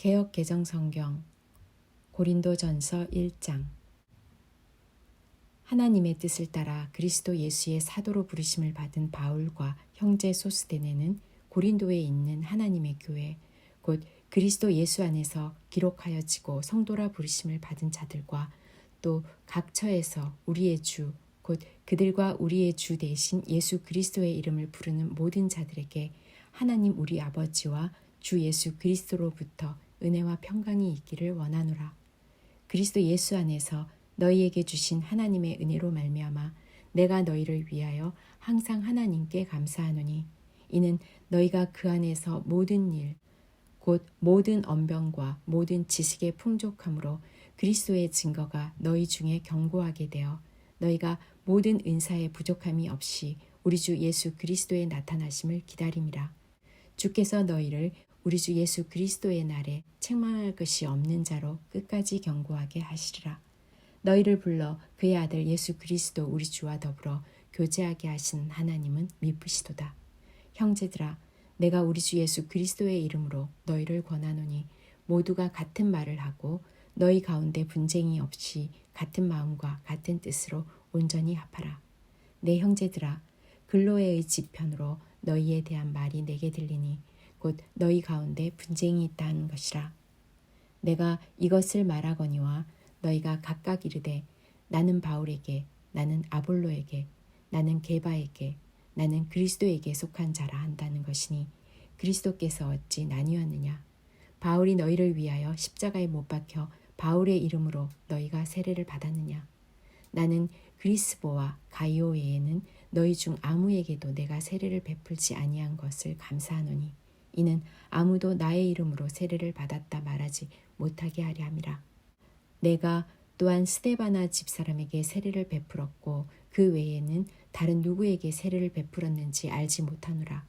개역 개정 성경 고린도전서 1장. 하나님의 뜻을 따라 그리스도 예수의 사도로 부르심을 받은 바울과 형제 소스데네는 고린도에 있는 하나님의 교회 곧 그리스도 예수 안에서 기록하여지고 성도라 부르심을 받은 자들과 또 각 처에서 우리의 주 곧 그들과 우리의 주 대신 예수 그리스도의 이름을 부르는 모든 자들에게 하나님 우리 아버지와 주 예수 그리스도로부터 은혜와 평강이 있기를 원하노라. 그리스도 예수 안에서 너희에게 주신 하나님의 은혜로 말미암아 내가 너희를 위하여 항상 하나님께 감사하노니 이는 너희가 그 안에서 모든 일 곧 모든 언변과 모든 지식의 풍족함으로 그리스도의 증거가 너희 중에 견고하게 되어 너희가 모든 은사의 부족함이 없이 우리 주 예수 그리스도의 나타나심을 기다림이라. 주께서 너희를 우리 주 예수 그리스도의 날에 책망할 것이 없는 자로 끝까지 견고하게 하시리라. 너희를 불러 그의 아들 예수 그리스도 우리 주와 더불어 교제하게 하신 하나님은 미쁘시도다. 형제들아, 내가 우리 주 예수 그리스도의 이름으로 너희를 권하노니 모두가 같은 말을 하고 너희 가운데 분쟁이 없이 같은 마음과 같은 뜻으로 온전히 합하라. 내 형제들아, 글로에의 지편으로 너희에 대한 말이 내게 들리니 곧 너희 가운데 분쟁이 있다 하는 것이라. 내가 이것을 말하거니와 너희가 각각 이르되 나는 바울에게, 나는 아볼로에게, 나는 게바에게, 나는 그리스도에게 속한 자라 한다는 것이니 그리스도께서 어찌 나뉘었느냐. 바울이 너희를 위하여 십자가에 못 박혀 바울의 이름으로 너희가 세례를 받았느냐. 나는 그리스보와 가이오 외에는 너희 중 아무에게도 내가 세례를 베풀지 아니한 것을 감사하노니 이는 아무도 나의 이름으로 세례를 받았다 말하지 못하게 하려 함이라. 내가 또한 스데바나 집사람에게 세례를 베풀었고 그 외에는 다른 누구에게 세례를 베풀었는지 알지 못하노라.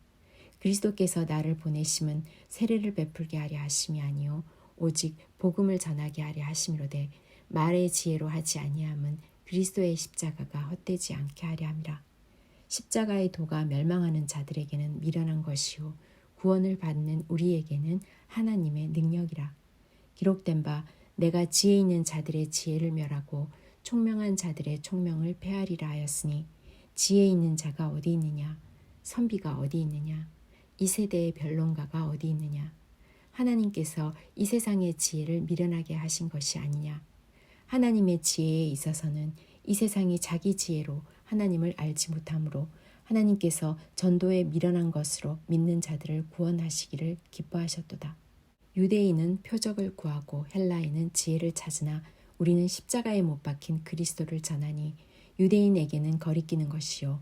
그리스도께서 나를 보내심은 세례를 베풀게 하려 하심이 아니요 오직 복음을 전하게 하려 하심이로되 말의 지혜로 하지 아니함은 그리스도의 십자가가 헛되지 않게 하려 함이라. 십자가의 도가 멸망하는 자들에게는 미련한 것이요 구원을 받는 우리에게는 하나님의 능력이라. 기록된 바 내가 지혜 있는 자들의 지혜를 멸하고 총명한 자들의 총명을 폐하리라 하였으니 지혜 있는 자가 어디 있느냐? 선비가 어디 있느냐? 이 세대의 변론가가 어디 있느냐? 하나님께서 이 세상의 지혜를 미련하게 하신 것이 아니냐? 하나님의 지혜에 있어서는 이 세상이 자기 지혜로 하나님을 알지 못하므로 하나님께서 전도에 미련한 것으로 믿는 자들을 구원하시기를 기뻐하셨도다. 유대인은 표적을 구하고 헬라인은 지혜를 찾으나 우리는 십자가에 못 박힌 그리스도를 전하니 유대인에게는 거리끼는 것이요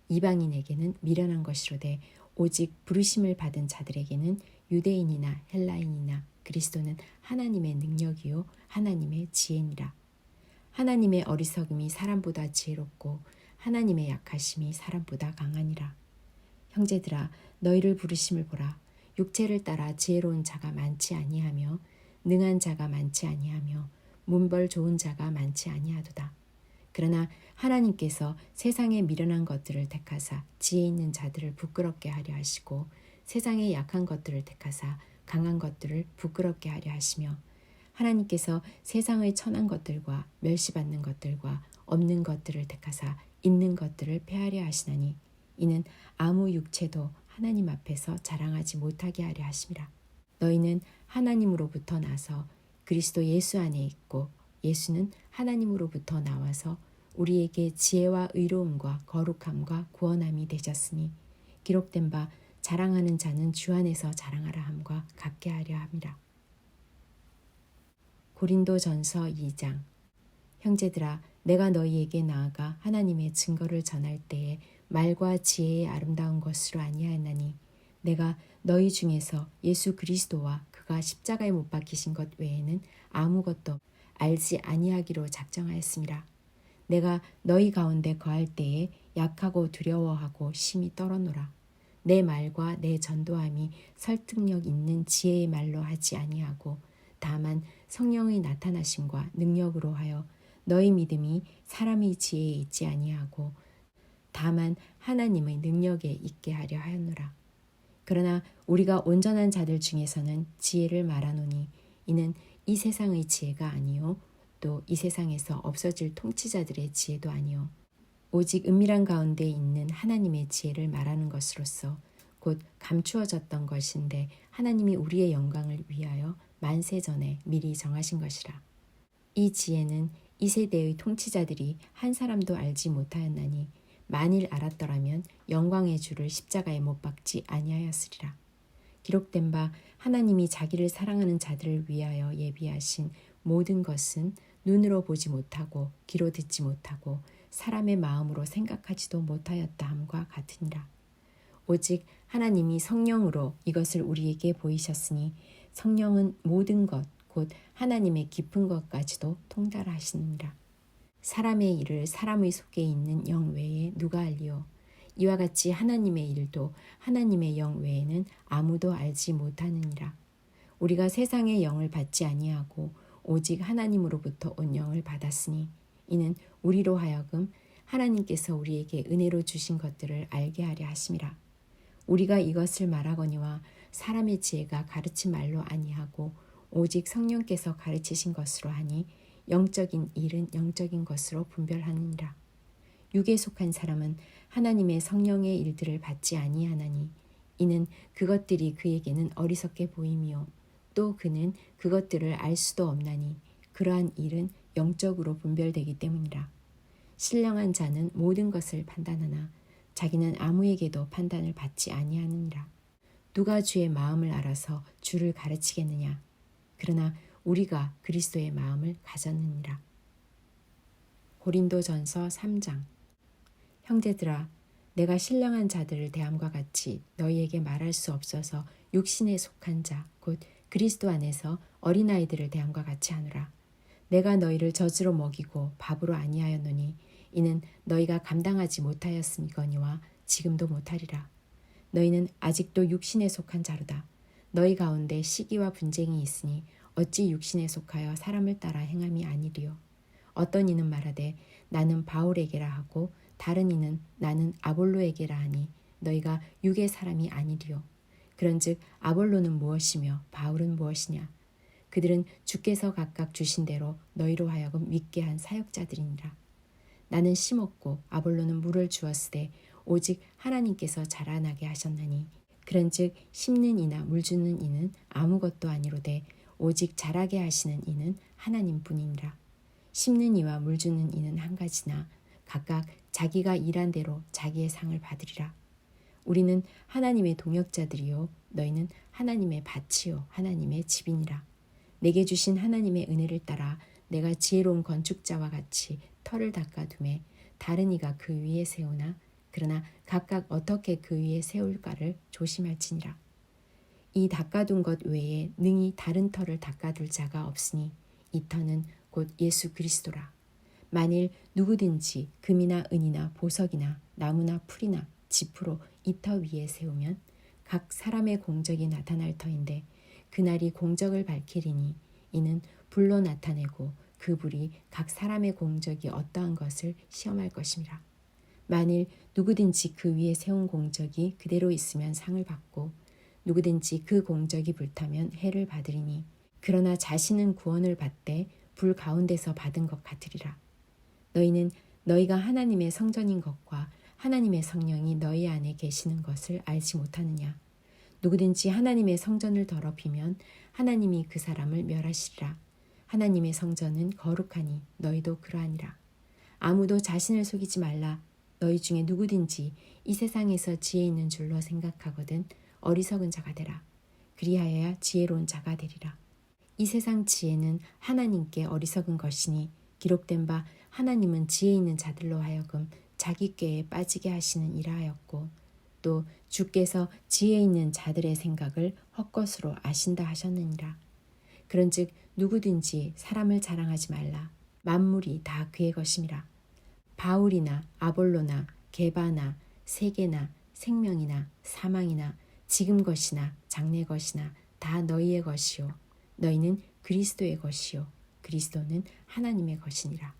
이방인에게는 미련한 것이로되 오직 부르심을 받은 자들에게는 유대인이나 헬라인이나 그리스도는 하나님의 능력이요 하나님의 지혜니라. 하나님의 어리석음이 사람보다 지혜롭고 하나님의 약하심이 사람보다 강하니라. 형제들아, 너희를 부르심을 보라. 육체를 따라 지혜로운 자가 많지 아니하며 능한 자가 많지 아니하며 문벌 좋은 자가 많지 아니하도다. 그러나 하나님께서 세상의 미련한 것들을 택하사 지혜 있는 자들을 부끄럽게 하려 하시고 세상의 약한 것들을 택하사 강한 것들을 부끄럽게 하려 하시며 하나님께서 세상의 천한 것들과 멸시받는 것들과 없는 것들을 택하사 있는 것들을 폐하려 하시나니 이는 아무 육체도 하나님 앞에서 자랑하지 못하게 하려 하심이라. 너희는 하나님으로부터 나서 그리스도 예수 안에 있고 예수는 하나님으로부터 나와서 우리에게 지혜와 의로움과 거룩함과 구원함이 되셨으니 기록된 바 자랑하는 자는 주 안에서 자랑하라 함과 같게 하려 함이라. 고린도전서 2장. 형제들아, 내가 너희에게 나아가 하나님의 증거를 전할 때에 말과 지혜의 아름다운 것으로 아니하였나니 내가 너희 중에서 예수 그리스도와 그가 십자가에 못 박히신 것 외에는 아무것도 알지 아니하기로 작정하였음이라. 내가 너희 가운데 거할 때에 약하고 두려워하고 심히 떨어노라. 내 말과 내 전도함이 설득력 있는 지혜의 말로 하지 아니하고 다만 성령의 나타나심과 능력으로 하여 너희 믿음이 사람의 지혜에 있지 아니하고 다만 하나님의 능력에 있게 하려 하였노라. 그러나 우리가 온전한 자들 중에서는 지혜를 말하노니 이는 이 세상의 지혜가 아니요 또 이 세상에서 없어질 통치자들의 지혜도 아니요 오직 은밀한 가운데 있는 하나님의 지혜를 말하는 것으로서 곧 감추어졌던 것인데 하나님이 우리의 영광을 위하여 만세 전에 미리 정하신 것이라. 이 지혜는 이 세대의 통치자들이 한 사람도 알지 못하였나니 만일 알았더라면 영광의 주를 십자가에 못 박지 아니하였으리라. 기록된 바 하나님이 자기를 사랑하는 자들을 위하여 예비하신 모든 것은 눈으로 보지 못하고 귀로 듣지 못하고 사람의 마음으로 생각하지도 못하였다 함과 같으니라. 오직 하나님이 성령으로 이것을 우리에게 보이셨으니 성령은 모든 것 곧 하나님의 깊은 것까지도 통달하시느니라. 사람의 일을 사람의 속에 있는 영 외에 누가 알리요? 이와 같이 하나님의 일도 하나님의 영 외에는 아무도 알지 못하느니라. 우리가 세상의 영을 받지 아니하고 오직 하나님으로부터 온 영을 받았으니 이는 우리로 하여금 하나님께서 우리에게 은혜로 주신 것들을 알게 하려 하심이라. 우리가 이것을 말하거니와 사람의 지혜가 가르친 말로 아니하고 오직 성령께서 가르치신 것으로 하니 영적인 일은 영적인 것으로 분별하느니라. 육에 속한 사람은 하나님의 성령의 일들을 받지 아니하나니 이는 그것들이 그에게는 어리석게 보임이요 또 그는 그것들을 알 수도 없나니 그러한 일은 영적으로 분별되기 때문이라. 신령한 자는 모든 것을 판단하나 자기는 아무에게도 판단을 받지 아니하느니라. 누가 주의 마음을 알아서 주를 가르치겠느냐? 그러나 우리가 그리스도의 마음을 가졌느니라. 고린도전서 3장. 형제들아, 내가 신령한 자들을 대함과 같이 너희에게 말할 수 없어서 육신에 속한 자, 곧 그리스도 안에서 어린아이들을 대함과 같이 하노라. 내가 너희를 젖으로 먹이고 밥으로 아니하였노니 이는 너희가 감당하지 못하였음이거니와 지금도 못하리라. 너희는 아직도 육신에 속한 자로다. 너희 가운데 시기와 분쟁이 있으니 어찌 육신에 속하여 사람을 따라 행함이 아니리요. 어떤 이는 말하되 나는 바울에게라 하고 다른 이는 나는 아볼로에게라 하니 너희가 육의 사람이 아니리요. 그런즉 아볼로는 무엇이며 바울은 무엇이냐? 그들은 주께서 각각 주신 대로 너희로 하여금 믿게 한 사역자들이니라. 나는 심었고 아볼로는 물을 주었으되 오직 하나님께서 자라나게 하셨나니 그런즉 심는 이나 물 주는 이는 아무것도 아니로되 오직 자라게 하시는 이는 하나님뿐이니라. 심는 이와 물 주는 이는 한 가지나 각각 자기가 일한 대로 자기의 상을 받으리라. 우리는 하나님의 동역자들이요 너희는 하나님의 밭이요 하나님의 집이니라. 내게 주신 하나님의 은혜를 따라 내가 지혜로운 건축자와 같이 터를 닦아두매 다른 이가 그 위에 세우나 그러나 각각 어떻게 그 위에 세울까를 조심할지니라. 이 닦아둔 것 외에 능히 다른 터를 닦아둘 자가 없으니 이 터는 곧 예수 그리스도라. 만일 누구든지 금이나 은이나 보석이나 나무나 풀이나 지프로 이 터 위에 세우면 각 사람의 공적이 나타날 터인데 그날이 공적을 밝히리니 이는 불로 나타내고 그 불이 각 사람의 공적이 어떠한 것을 시험할 것임이라. 만일 누구든지 그 위에 세운 공적이 그대로 있으면 상을 받고 누구든지 그 공적이 불타면 해를 받으리니 그러나 자신은 구원을 받되 불 가운데서 받은 것 같으리라. 너희는 너희가 하나님의 성전인 것과 하나님의 성령이 너희 안에 계시는 것을 알지 못하느냐? 누구든지 하나님의 성전을 더럽히면 하나님이 그 사람을 멸하시리라. 하나님의 성전은 거룩하니 너희도 그러하니라. 아무도 자신을 속이지 말라. 너희 중에 누구든지 이 세상에서 지혜 있는 줄로 생각하거든 어리석은 자가 되라. 그리하여야 지혜로운 자가 되리라. 이 세상 지혜는 하나님께 어리석은 것이니 기록된 바 하나님은 지혜 있는 자들로 하여금 자기 꾀에 빠지게 하시는 이라 하였고 또 주께서 지혜 있는 자들의 생각을 헛것으로 아신다 하셨느니라. 그런즉 누구든지 사람을 자랑하지 말라. 만물이 다 그의 것임이라. 바울이나 아볼로나 게바나 세계나 생명이나 사망이나 지금 것이나 장래 것이나 다 너희의 것이요 너희는 그리스도의 것이요 그리스도는 하나님의 것이니라.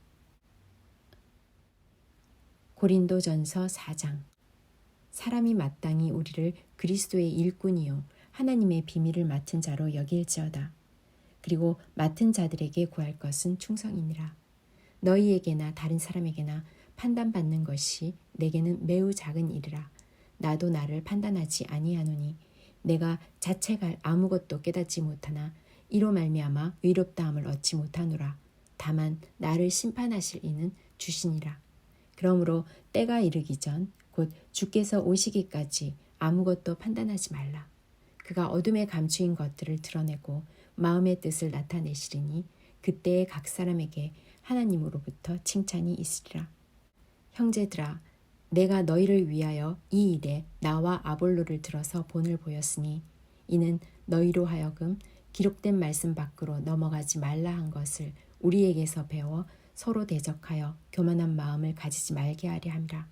고린도전서 4장. 사람이 마땅히 우리를 그리스도의 일꾼이요 하나님의 비밀을 맡은 자로 여길지어다. 그리고 맡은 자들에게 구할 것은 충성이니라. 너희에게나 다른 사람에게나 판단받는 것이 내게는 매우 작은 일이라. 나도 나를 판단하지 아니하노니 내가 자책할 아무것도 깨닫지 못하나 이로 말미암아 의롭다함을 얻지 못하노라. 다만 나를 심판하실 이는 주시니라. 그러므로 때가 이르기 전 곧 주께서 오시기까지 아무것도 판단하지 말라. 그가 어둠에 감추인 것들을 드러내고 마음의 뜻을 나타내시리니 그때에 각 사람에게 하나님으로부터 칭찬이 있으리라. 형제들아, 내가 너희를 위하여 이 일에 나와 아볼로를 들어서 본을 보였으니 이는 너희로 하여금 기록된 말씀 밖으로 넘어가지 말라 한 것을 우리에게서 배워 서로 대적하여 교만한 마음을 가지지 말게 하려 함이라.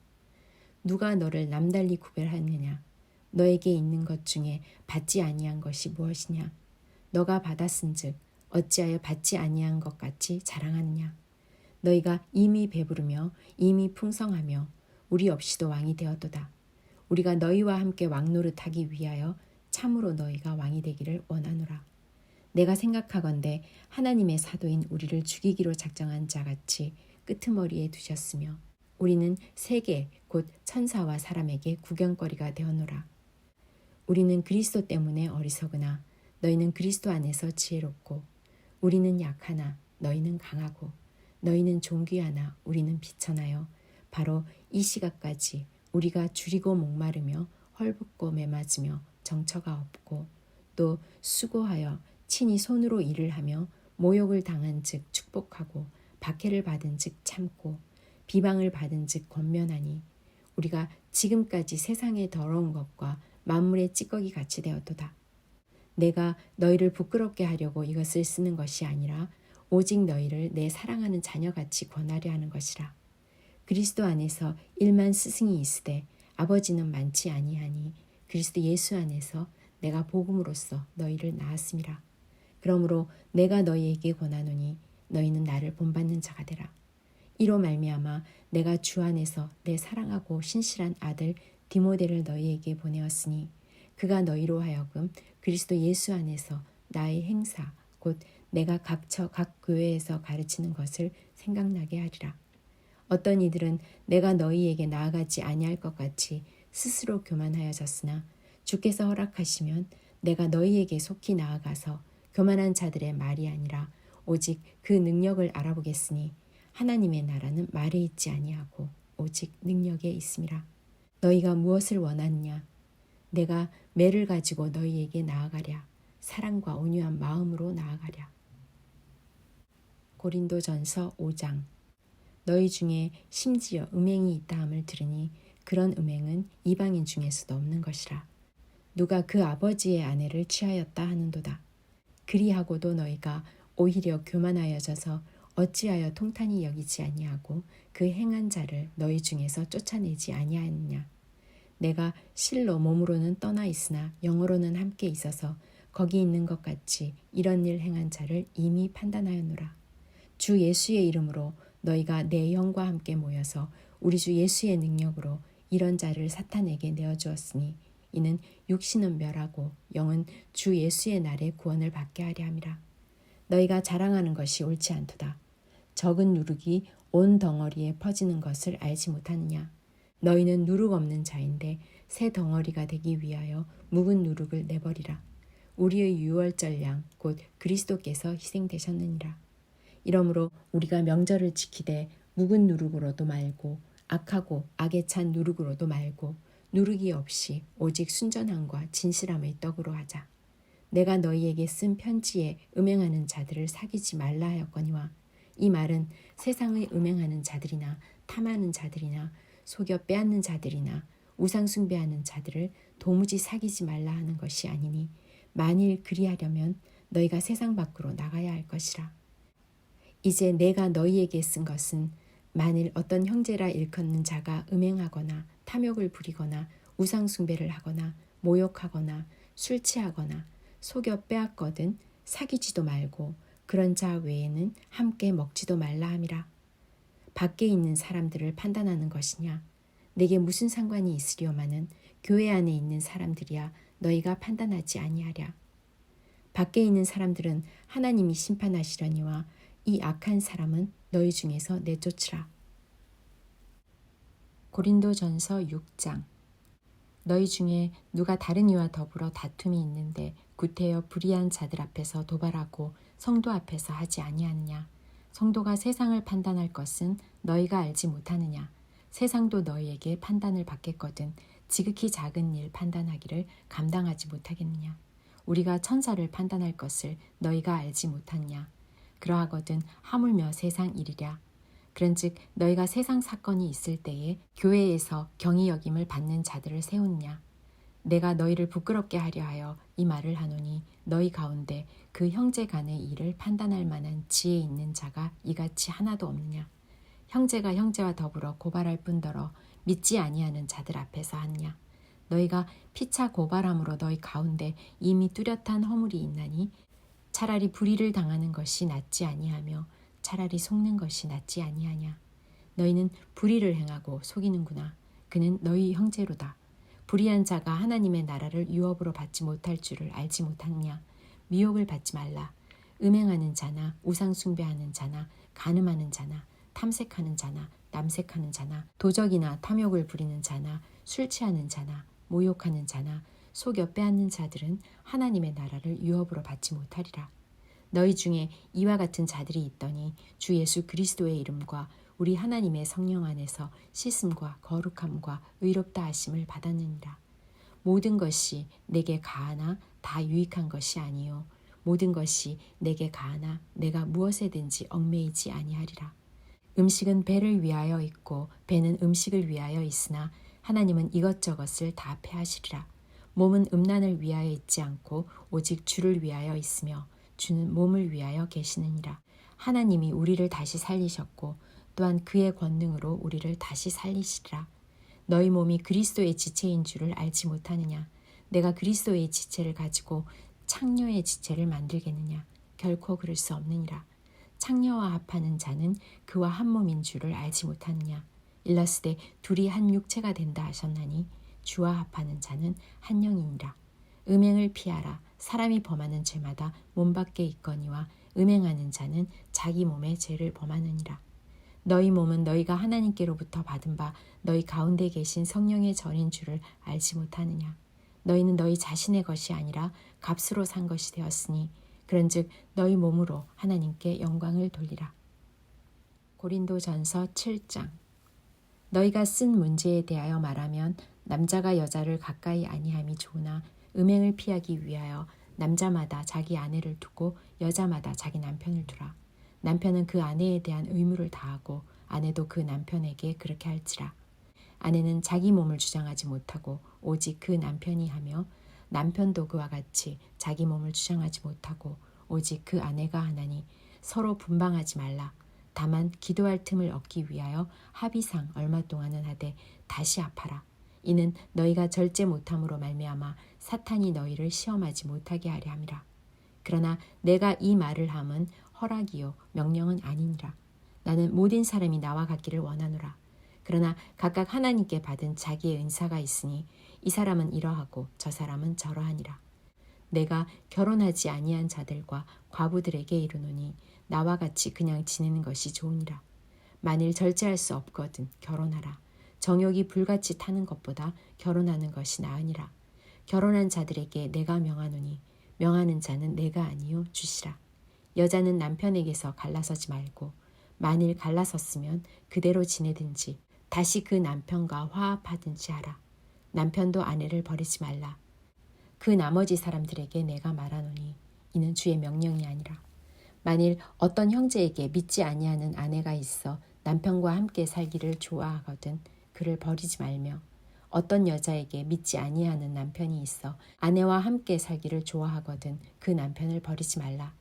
누가 너를 남달리 구별하느냐? 너에게 있는 것 중에 받지 아니한 것이 무엇이냐? 너가 받았은즉 어찌하여 받지 아니한 것 같이 자랑하느냐? 너희가 이미 배부르며 이미 풍성하며 우리 없이도 왕이 되었도다. 우리가 너희와 함께 왕노릇하기 위하여 참으로 너희가 왕이 되기를 원하노라. 내가 생각하건대 하나님의 사도인 우리를 죽이기로 작정한 자같이 끄트머리에 두셨으며 우리는 세계 곧 천사와 사람에게 구경거리가 되었노라. 우리는 그리스도 때문에 어리석으나 너희는 그리스도 안에서 지혜롭고 우리는 약하나 너희는 강하고 너희는 존귀하나 우리는 비천하여 바로 이 시각까지 우리가 줄이고 목마르며 헐벗고 매맞으며 정처가 없고 또 수고하여 친히 손으로 일을 하며 모욕을 당한 즉 축복하고 박해를 받은 즉 참고 비방을 받은 즉 권면하니 우리가 지금까지 세상의 더러운 것과 만물의 찌꺼기 같이 되었도다. 내가 너희를 부끄럽게 하려고 이것을 쓰는 것이 아니라 오직 너희를 내 사랑하는 자녀같이 권하려 하는 것이라. 그리스도 안에서 일만 스승이 있으되 아버지는 많지 아니하니 그리스도 예수 안에서 내가 복음으로써 너희를 낳았음이라. 그러므로 내가 너희에게 권하노니 너희는 나를 본받는 자가 되라. 이로 말미암아 내가 주 안에서 내 사랑하고 신실한 아들 디모데를 너희에게 보내었으니 그가 너희로 하여금 그리스도 예수 안에서 나의 행사 곧 내가 각 교회에서 가르치는 것을 생각나게 하리라. 어떤 이들은 내가 너희에게 나아가지 아니할 것 같이 스스로 교만하여졌으나 주께서 허락하시면 내가 너희에게 속히 나아가서 교만한 자들의 말이 아니라 오직 그 능력을 알아보겠으니 하나님의 나라는 말에 있지 아니하고 오직 능력에 있음이라. 너희가 무엇을 원하느냐? 내가 매를 가지고 너희에게 나아가랴. 사랑과 온유한 마음으로 나아가랴. 고린도전서 5장. 너희 중에 심지어 음행이 있다함을 들으니 그런 음행은 이방인 중에서도 없는 것이라. 누가 그 아버지의 아내를 취하였다 하는도다. 그리하고도 너희가 오히려 교만하여져서 어찌하여 통탄히 여기지 아니하고 그 행한 자를 너희 중에서 쫓아내지 아니하느냐. 내가 실로 몸으로는 떠나 있으나 영으로는 함께 있어서 거기 있는 것 같이 이런 일 행한 자를 이미 판단하였노라. 주 예수의 이름으로 너희가 내 영과 함께 모여서 우리 주 예수의 능력으로 이런 자를 사탄에게 내어주었으니 이는 육신은 멸하고 영은 주 예수의 날에 구원을 받게 하려 함이라. 너희가 자랑하는 것이 옳지 않도다. 적은 누룩이 온 덩어리에 퍼지는 것을 알지 못하느냐. 너희는 누룩 없는 자인데 새 덩어리가 되기 위하여 묵은 누룩을 내버리라. 우리의 유월절 양 곧 그리스도께서 희생되셨느니라. 이러므로 우리가 명절을 지키되 묵은 누룩으로도 말고 악하고 악에 찬 누룩으로도 말고 누룩이 없이 오직 순전함과 진실함의 떡으로 하자. 내가 너희에게 쓴 편지에 음행하는 자들을 사귀지 말라 하였거니와 이 말은 세상의 음행하는 자들이나 탐하는 자들이나 속여 빼앗는 자들이나 우상 숭배하는 자들을 도무지 사귀지 말라 하는 것이 아니니 만일 그리하려면 너희가 세상 밖으로 나가야 할 것이라. 이제 내가 너희에게 쓴 것은 만일 어떤 형제라 일컫는 자가 음행하거나 탐욕을 부리거나 우상 숭배를 하거나 모욕하거나 술 취하거나 속여 빼앗거든 사귀지도 말고 그런 자 외에는 함께 먹지도 말라 함이라. 밖에 있는 사람들을 판단하는 것이냐? 내게 무슨 상관이 있으려마는 교회 안에 있는 사람들이야 너희가 판단하지 아니하랴. 밖에 있는 사람들은 하나님이 심판하시려니와 이 악한 사람은 너희 중에서 내쫓으라. 고린도전서 6장. 너희 중에 누가 다른 이와 더불어 다툼이 있는데 구태여 불의한 자들 앞에서 도발하고 성도 앞에서 하지 아니하느냐. 성도가 세상을 판단할 것은 너희가 알지 못하느냐. 세상도 너희에게 판단을 받겠거든 지극히 작은 일 판단하기를 감당하지 못하겠느냐. 우리가 천사를 판단할 것을 너희가 알지 못하느냐. 그러하거든 하물며 세상 일이랴. 그런즉 너희가 세상 사건이 있을 때에 교회에서 경히 여김을 받는 자들을 세우느냐. 내가 너희를 부끄럽게 하려 하여 이 말을 하노니 너희 가운데 그 형제 간의 일을 판단할 만한 지혜 있는 자가 이같이 하나도 없느냐. 형제가 형제와 더불어 고발할 뿐더러 믿지 아니하는 자들 앞에서 하느냐. 너희가 피차 고발함으로 너희 가운데 이미 뚜렷한 허물이 있나니 차라리 불의를 당하는 것이 낫지 아니하며 차라리 속는 것이 낫지 아니하냐. 너희는 불의를 행하고 속이는구나. 그는 너희 형제로다. 불의한 자가 하나님의 나라를 유업으로 받지 못할 줄을 알지 못하느냐. 미혹을 받지 말라. 음행하는 자나 우상 숭배하는 자나 간음하는 자나 탐색하는 자나 남색하는 자나 도적이나 탐욕을 부리는 자나 술 취하는 자나 모욕하는 자나 속여 빼앗는 자들은 하나님의 나라를 유업으로 받지 못하리라. 너희 중에 이와 같은 자들이 있더니 주 예수 그리스도의 이름과 우리 하나님의 성령 안에서 씻음과 거룩함과 의롭다 하심을 받았느니라. 모든 것이 내게 가하나 다 유익한 것이 아니요 모든 것이 내게 가하나 내가 무엇에든지 얽매이지 아니하리라. 음식은 배를 위하여 있고 배는 음식을 위하여 있으나 하나님은 이것저것을 다 패하시리라. 몸은 음란을 위하여 있지 않고 오직 주를 위하여 있으며 주는 몸을 위하여 계시느니라. 하나님이 우리를 다시 살리셨고 또한 그의 권능으로 우리를 다시 살리시리라. 너희 몸이 그리스도의 지체인 줄을 알지 못하느냐. 내가 그리스도의 지체를 가지고 창녀의 지체를 만들겠느냐. 결코 그럴 수 없느니라. 창녀와 합하는 자는 그와 한 몸인 줄을 알지 못하느냐. 일러스되 둘이 한 육체가 된다 하셨나니 주와 합하는 자는 한 영이니라. 음행을 피하라. 사람이 범하는 죄마다 몸 밖에 있거니와 음행하는 자는 자기 몸에 죄를 범하느니라. 너희 몸은 너희가 하나님께로부터 받은 바 너희 가운데 계신 성령의 전인 줄을 알지 못하느냐. 너희는 너희 자신의 것이 아니라 값으로 산 것이 되었으니 그런즉 너희 몸으로 하나님께 영광을 돌리라. 고린도전서 7장. 너희가 쓴 문제에 대하여 말하면 남자가 여자를 가까이 아니함이 좋으나 음행을 피하기 위하여 남자마다 자기 아내를 두고 여자마다 자기 남편을 두라. 남편은 그 아내에 대한 의무를 다하고 아내도 그 남편에게 그렇게 할지라. 아내는 자기 몸을 주장하지 못하고 오직 그 남편이 하며 남편도 그와 같이 자기 몸을 주장하지 못하고 오직 그 아내가 하나니 서로 분방하지 말라. 다만 기도할 틈을 얻기 위하여 합의상 얼마 동안은 하되 다시 합하라. 이는 너희가 절제 못함으로 말미암아 사탄이 너희를 시험하지 못하게 하려 함이라. 그러나 내가 이 말을 함은 허락이요 명령은 아니니라. 나는 모든 사람이 나와 같기를 원하노라. 그러나 각각 하나님께 받은 자기의 은사가 있으니 이 사람은 이러하고 저 사람은 저러하니라. 내가 결혼하지 아니한 자들과 과부들에게 이르노니 나와 같이 그냥 지내는 것이 좋으니라. 만일 절제할 수 없거든 결혼하라. 정욕이 불같이 타는 것보다 결혼하는 것이 나으니라. 결혼한 자들에게 내가 명하노니 명하는 자는 내가 아니요 주시라. 여자는 남편에게서 갈라서지 말고 만일 갈라섰으면 그대로 지내든지 다시 그 남편과 화합하든지 하라. 남편도 아내를 버리지 말라. 그 나머지 사람들에게 내가 말하노니 이는 주의 명령이 아니라. 만일 어떤 형제에게 믿지 아니하는 아내가 있어 남편과 함께 살기를 좋아하거든 그를 버리지 말며 어떤 여자에게 믿지 아니하는 남편이 있어 아내와 함께 살기를 좋아하거든 그 남편을 버리지 말라.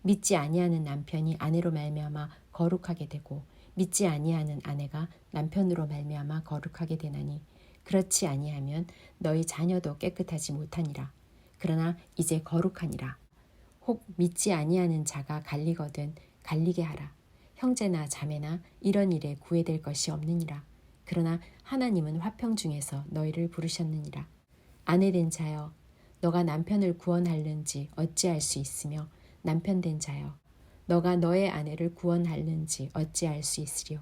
믿지 아니하는 남편이 아내로 말미암아 거룩하게 되고 믿지 아니하는 아내가 남편으로 말미암아 거룩하게 되나니 그렇지 아니하면 너희 자녀도 깨끗하지 못하니라. 그러나 이제 거룩하니라. 혹 믿지 아니하는 자가 갈리거든 갈리게 하라. 형제나 자매나 이런 일에 구애될 것이 없느니라. 그러나 하나님은 화평 중에서 너희를 부르셨느니라. 아내된 자여 너가 남편을 구원할는지 어찌할 수 있으며 남편된 자여 너가 너의 아내를 구원할는지 어찌할 수 있으리요.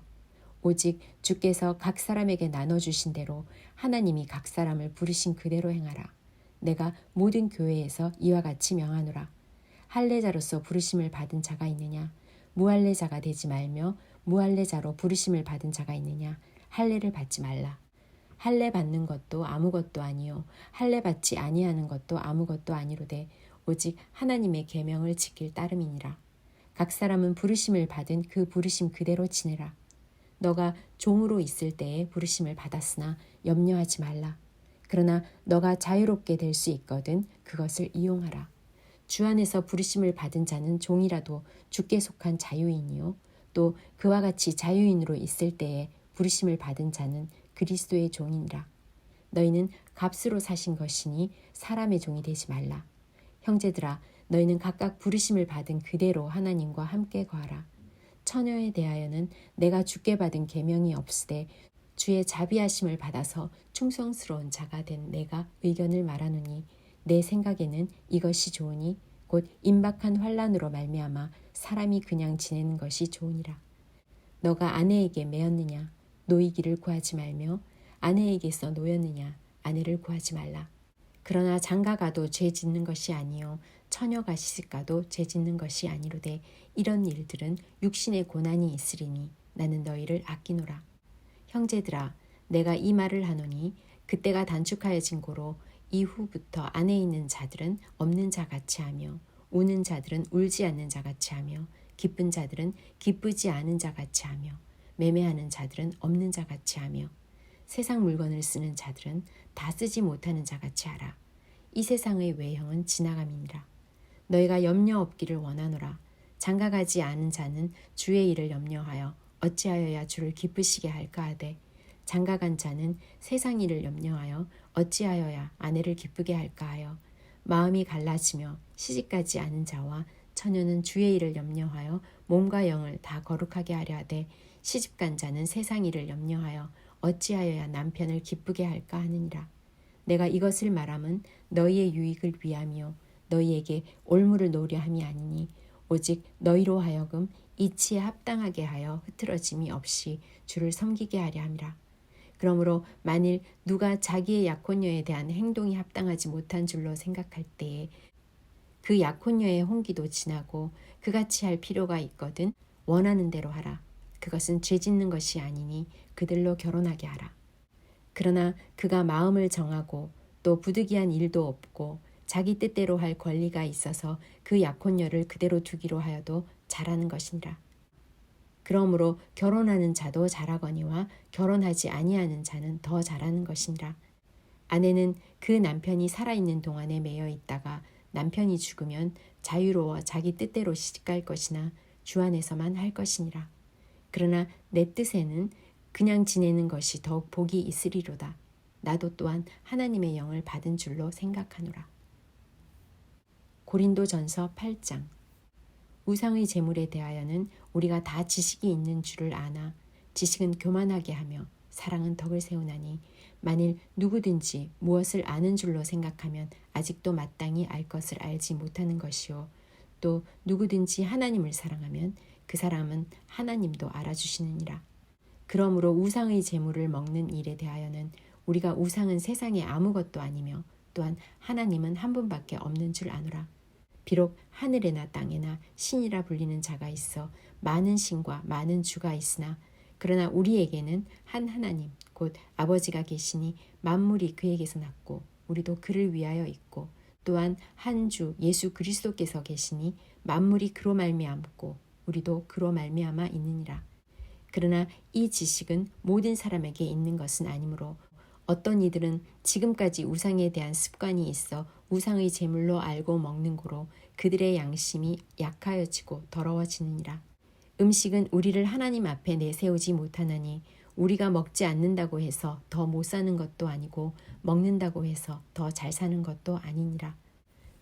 오직 주께서 각 사람에게 나눠주신 대로 하나님이 각 사람을 부르신 그대로 행하라. 내가 모든 교회에서 이와 같이 명하노라. 할례자로서 부르심을 받은 자가 있느냐? 무할례자가 되지 말며 무할례자로 부르심을 받은 자가 있느냐? 할례를 받지 말라. 할례 받는 것도 아무것도 아니요 할례 받지 아니하는 것도 아무것도 아니로되 오직 하나님의 계명을 지킬 따름이니라. 각 사람은 부르심을 받은 그 부르심 그대로 지내라. 너가 종으로 있을 때에 부르심을 받았으나 염려하지 말라. 그러나 너가 자유롭게 될 수 있거든 그것을 이용하라. 주 안에서 부르심을 받은 자는 종이라도 주께 속한 자유인이요 또 그와 같이 자유인으로 있을 때에 부르심을 받은 자는 그리스도의 종이니라. 너희는 값으로 사신 것이니 사람의 종이 되지 말라. 형제들아 너희는 각각 부르심을 받은 그대로 하나님과 함께 거하라. 처녀에 대하여는 내가 주께 받은 계명이 없으되 주의 자비하심을 받아서 충성스러운 자가 된 내가 의견을 말하노니 내 생각에는 이것이 좋으니 곧 임박한 환난으로 말미암아 사람이 그냥 지내는 것이 좋으니라. 너가 아내에게 매였느냐 노이기를 구하지 말며 아내에게서 노였느냐 아내를 구하지 말라. 그러나 장가가도 죄 짓는 것이 아니요 처녀가 시집가도 죄 짓는 것이 아니로되 이런 일들은 육신의 고난이 있으리니 나는 너희를 아끼노라. 형제들아 내가 이 말을 하노니 그때가 단축하여진 고로 이후부터 안에 있는 자들은 없는 자 같이 하며 우는 자들은 울지 않는 자 같이 하며 기쁜 자들은 기쁘지 않은 자 같이 하며 매매하는 자들은 없는 자 같이 하며 세상 물건을 쓰는 자들은 다 쓰지 못하는 자 같이 하라. 이 세상의 외형은 지나감이니라. 너희가 염려 없기를 원하노라. 장가가지 않은 자는 주의 일을 염려하여 어찌하여야 주를 기쁘시게 할까 하되 장가간 자는 세상 일을 염려하여 어찌하여야 아내를 기쁘게 할까 하여 마음이 갈라지며 시집가지 않은 자와 처녀는 주의 일을 염려하여 몸과 영을 다 거룩하게 하려 하되 시집간 자는 세상 일을 염려하여 어찌하여야 남편을 기쁘게 할까 하느니라. 내가 이것을 말함은 너희의 유익을 위함이요 너희에게 올무를 놓으려 함이 아니니 오직 너희로 하여금 이치에 합당하게 하여 흐트러짐이 없이 주를 섬기게 하려 함이라. 그러므로 만일 누가 자기의 약혼녀에 대한 행동이 합당하지 못한 줄로 생각할 때에 그 약혼녀의 홍기도 지나고 그같이 할 필요가 있거든 원하는 대로 하라. 그것은 죄 짓는 것이 아니니 그들로 결혼하게 하라. 그러나 그가 마음을 정하고 또 부득이한 일도 없고 자기 뜻대로 할 권리가 있어서 그 약혼녀를 그대로 두기로 하여도 잘하는 것이니라. 그러므로 결혼하는 자도 잘하거니와 결혼하지 아니하는 자는 더 잘하는 것이니라. 아내는 그 남편이 살아있는 동안에 매여 있다가 남편이 죽으면 자유로워 자기 뜻대로 시집갈 것이나 주 안에서만 할 것이니라. 그러나 내 뜻에는 그냥 지내는 것이 더욱 복이 있으리로다. 나도 또한 하나님의 영을 받은 줄로 생각하노라. 고린도전서 8장. 우상의 제물에 대하여는 우리가 다 지식이 있는 줄을 아나 지식은 교만하게 하며 사랑은 덕을 세우나니 만일 누구든지 무엇을 아는 줄로 생각하면 아직도 마땅히 알 것을 알지 못하는 것이요 또 누구든지 하나님을 사랑하면 그 사람은 하나님도 알아주시느니라. 그러므로 우상의 제물을 먹는 일에 대하여는 우리가 우상은 세상에 아무것도 아니며 또한 하나님은 한 분밖에 없는 줄 아노라. 비록 하늘에나 땅에나 신이라 불리는 자가 있어 많은 신과 많은 주가 있으나 그러나 우리에게는 한 하나님 곧 아버지가 계시니 만물이 그에게서 났고 우리도 그를 위하여 있고 또한 한 주 예수 그리스도께서 계시니 만물이 그로 말미암고 우리도 그로 말미암아 있느니라. 그러나 이 지식은 모든 사람에게 있는 것은 아니므로 어떤 이들은 지금까지 우상에 대한 습관이 있어 우상의 제물로 알고 먹는 고로 그들의 양심이 약하여지고 더러워지느니라. 음식은 우리를 하나님 앞에 내세우지 못하나니 우리가 먹지 않는다고 해서 더 못 사는 것도 아니고 먹는다고 해서 더 잘 사는 것도 아니니라.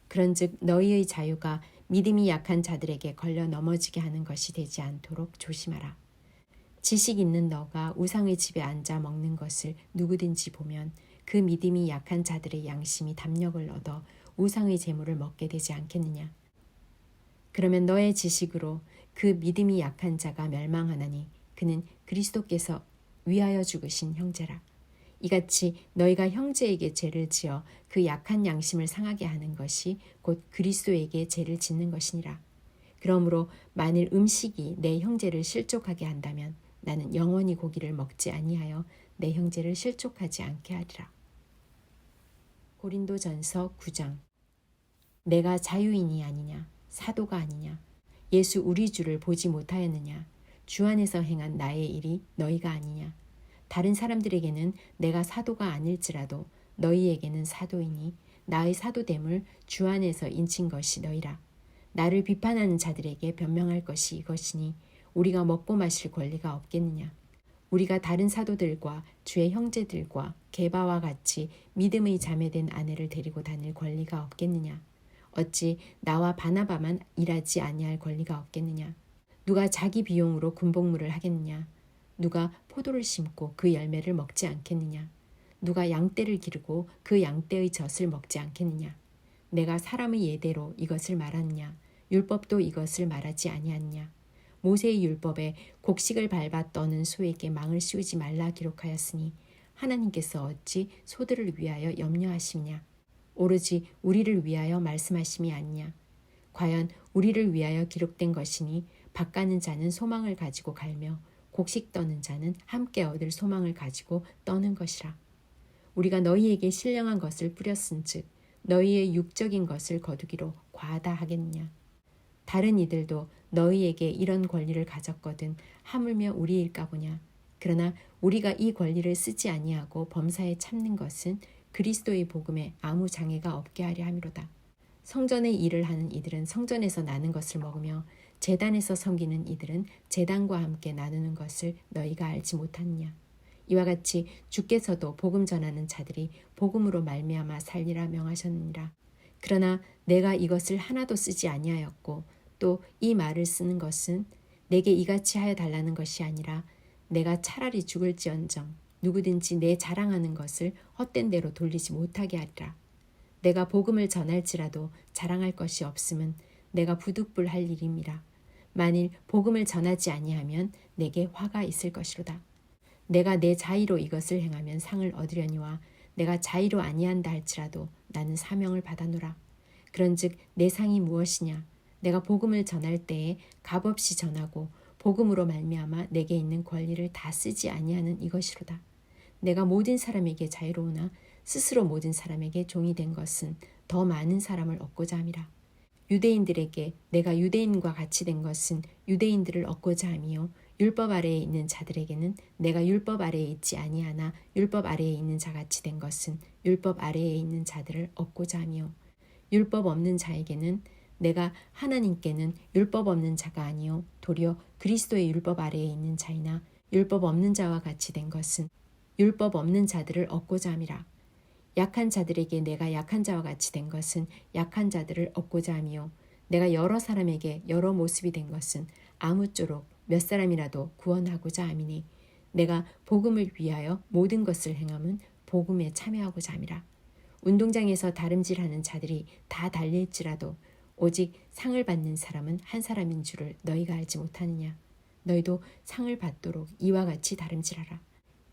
그런즉 너희의 자유가 믿음이 약한 자들에게 걸려 넘어지게 하는 것이 되지 않도록 조심하라. 지식 있는 너가 우상의 집에 앉아 먹는 것을 누구든지 보면 그 믿음이 약한 자들의 양심이 담력을 얻어 우상의 제물을 먹게 되지 않겠느냐. 그러면 너의 지식으로 그 믿음이 약한 자가 멸망하나니 그는 그리스도께서 위하여 죽으신 형제라. 이같이 너희가 형제에게 죄를 지어 그 약한 양심을 상하게 하는 것이 곧 그리스도에게 죄를 짓는 것이니라. 그러므로 만일 음식이 내 형제를 실족하게 한다면 나는 영원히 고기를 먹지 아니하여 내 형제를 실족하지 않게 하리라. 고린도전서 9장. 내가 자유인이 아니냐 사도가 아니냐 예수 우리 주를 보지 못하였느냐 주 안에서 행한 나의 일이 너희가 아니냐. 다른 사람들에게는 내가 사도가 아닐지라도 너희에게는 사도이니 나의 사도됨을 주 안에서 인친 것이 너희라. 나를 비판하는 자들에게 변명할 것이 이것이니 우리가 먹고 마실 권리가 없겠느냐. 우리가 다른 사도들과 주의 형제들과 게바와 같이 믿음의 자매된 아내를 데리고 다닐 권리가 없겠느냐. 어찌 나와 바나바만 일하지 아니할 권리가 없겠느냐. 누가 자기 비용으로 군복무를 하겠느냐. 누가 포도를 심고 그 열매를 먹지 않겠느냐. 누가 양떼를 기르고 그 양떼의 젖을 먹지 않겠느냐. 내가 사람의 예대로 이것을 말하느냐. 율법도 이것을 말하지 아니하느냐. 모세의 율법에 곡식을 밟아 떠는 소에게 망을 씌우지 말라 기록하였으니 하나님께서 어찌 소들을 위하여 염려하시냐. 오로지 우리를 위하여 말씀하심이 아니냐. 과연 우리를 위하여 기록된 것이니 밭가는 자는 소망을 가지고 갈며 곡식 떠는 자는 함께 얻을 소망을 가지고 떠는 것이라. 우리가 너희에게 신령한 것을 뿌렸은즉 너희의 육적인 것을 거두기로 과하다 하겠느냐. 다른 이들도 너희에게 이런 권리를 가졌거든 하물며 우리일까 보냐. 그러나 우리가 이 권리를 쓰지 아니하고 범사에 참는 것은 그리스도의 복음에 아무 장애가 없게 하려 함이로다. 성전의 일을 하는 이들은 성전에서 나는 것을 먹으며 제단에서 섬기는 이들은 제단과 함께 나누는 것을 너희가 알지 못하느냐. 이와 같이 주께서도 복음 전하는 자들이 복음으로 말미암아 살리라 명하셨느니라. 그러나 내가 이것을 하나도 쓰지 아니하였고 또 이 말을 쓰는 것은 내게 이같이 하여 달라는 것이 아니라 내가 차라리 죽을지언정 누구든지 내 자랑하는 것을 헛된 대로 돌리지 못하게 하리라. 내가 복음을 전할지라도 자랑할 것이 없음은 내가 부득불할 일임이라. 만일 복음을 전하지 아니하면 내게 화가 있을 것이로다. 내가 내 자의로 이것을 행하면 상을 얻으려니와 내가 자의로 아니한다 할지라도 나는 사명을 받아노라. 그런즉 내 상이 무엇이냐. 내가 복음을 전할 때에 값없이 전하고 복음으로 말미암아 내게 있는 권리를 다 쓰지 아니하는 이것이로다. 내가 모든 사람에게 자유로우나 스스로 모든 사람에게 종이 된 것은 더 많은 사람을 얻고자 함이라. 유대인들에게 내가 유대인과 같이 된 것은 유대인들을 얻고자 함이요 율법 아래에 있는 자들에게는 내가 율법 아래에 있지 아니하나 율법 아래에 있는 자같이 된 것은 율법 아래에 있는 자들을 얻고자 함이요 율법 없는 자에게는 내가 하나님께는 율법 없는 자가 아니요 도리어 그리스도의 율법 아래에 있는 자이나 율법 없는 자와 같이 된 것은 율법 없는 자들을 얻고자 함이라. 약한 자들에게 내가 약한 자와 같이 된 것은 약한 자들을 얻고자 함이요 내가 여러 사람에게 여러 모습이 된 것은 아무쪼록 몇 사람이라도 구원하고자 함이니 내가 복음을 위하여 모든 것을 행함은 복음에 참여하고자 함이라. 운동장에서 다름질하는 자들이 다 달릴지라도 오직 상을 받는 사람은 한 사람인 줄을 너희가 알지 못하느냐. 너희도 상을 받도록 이와 같이 다름질하라.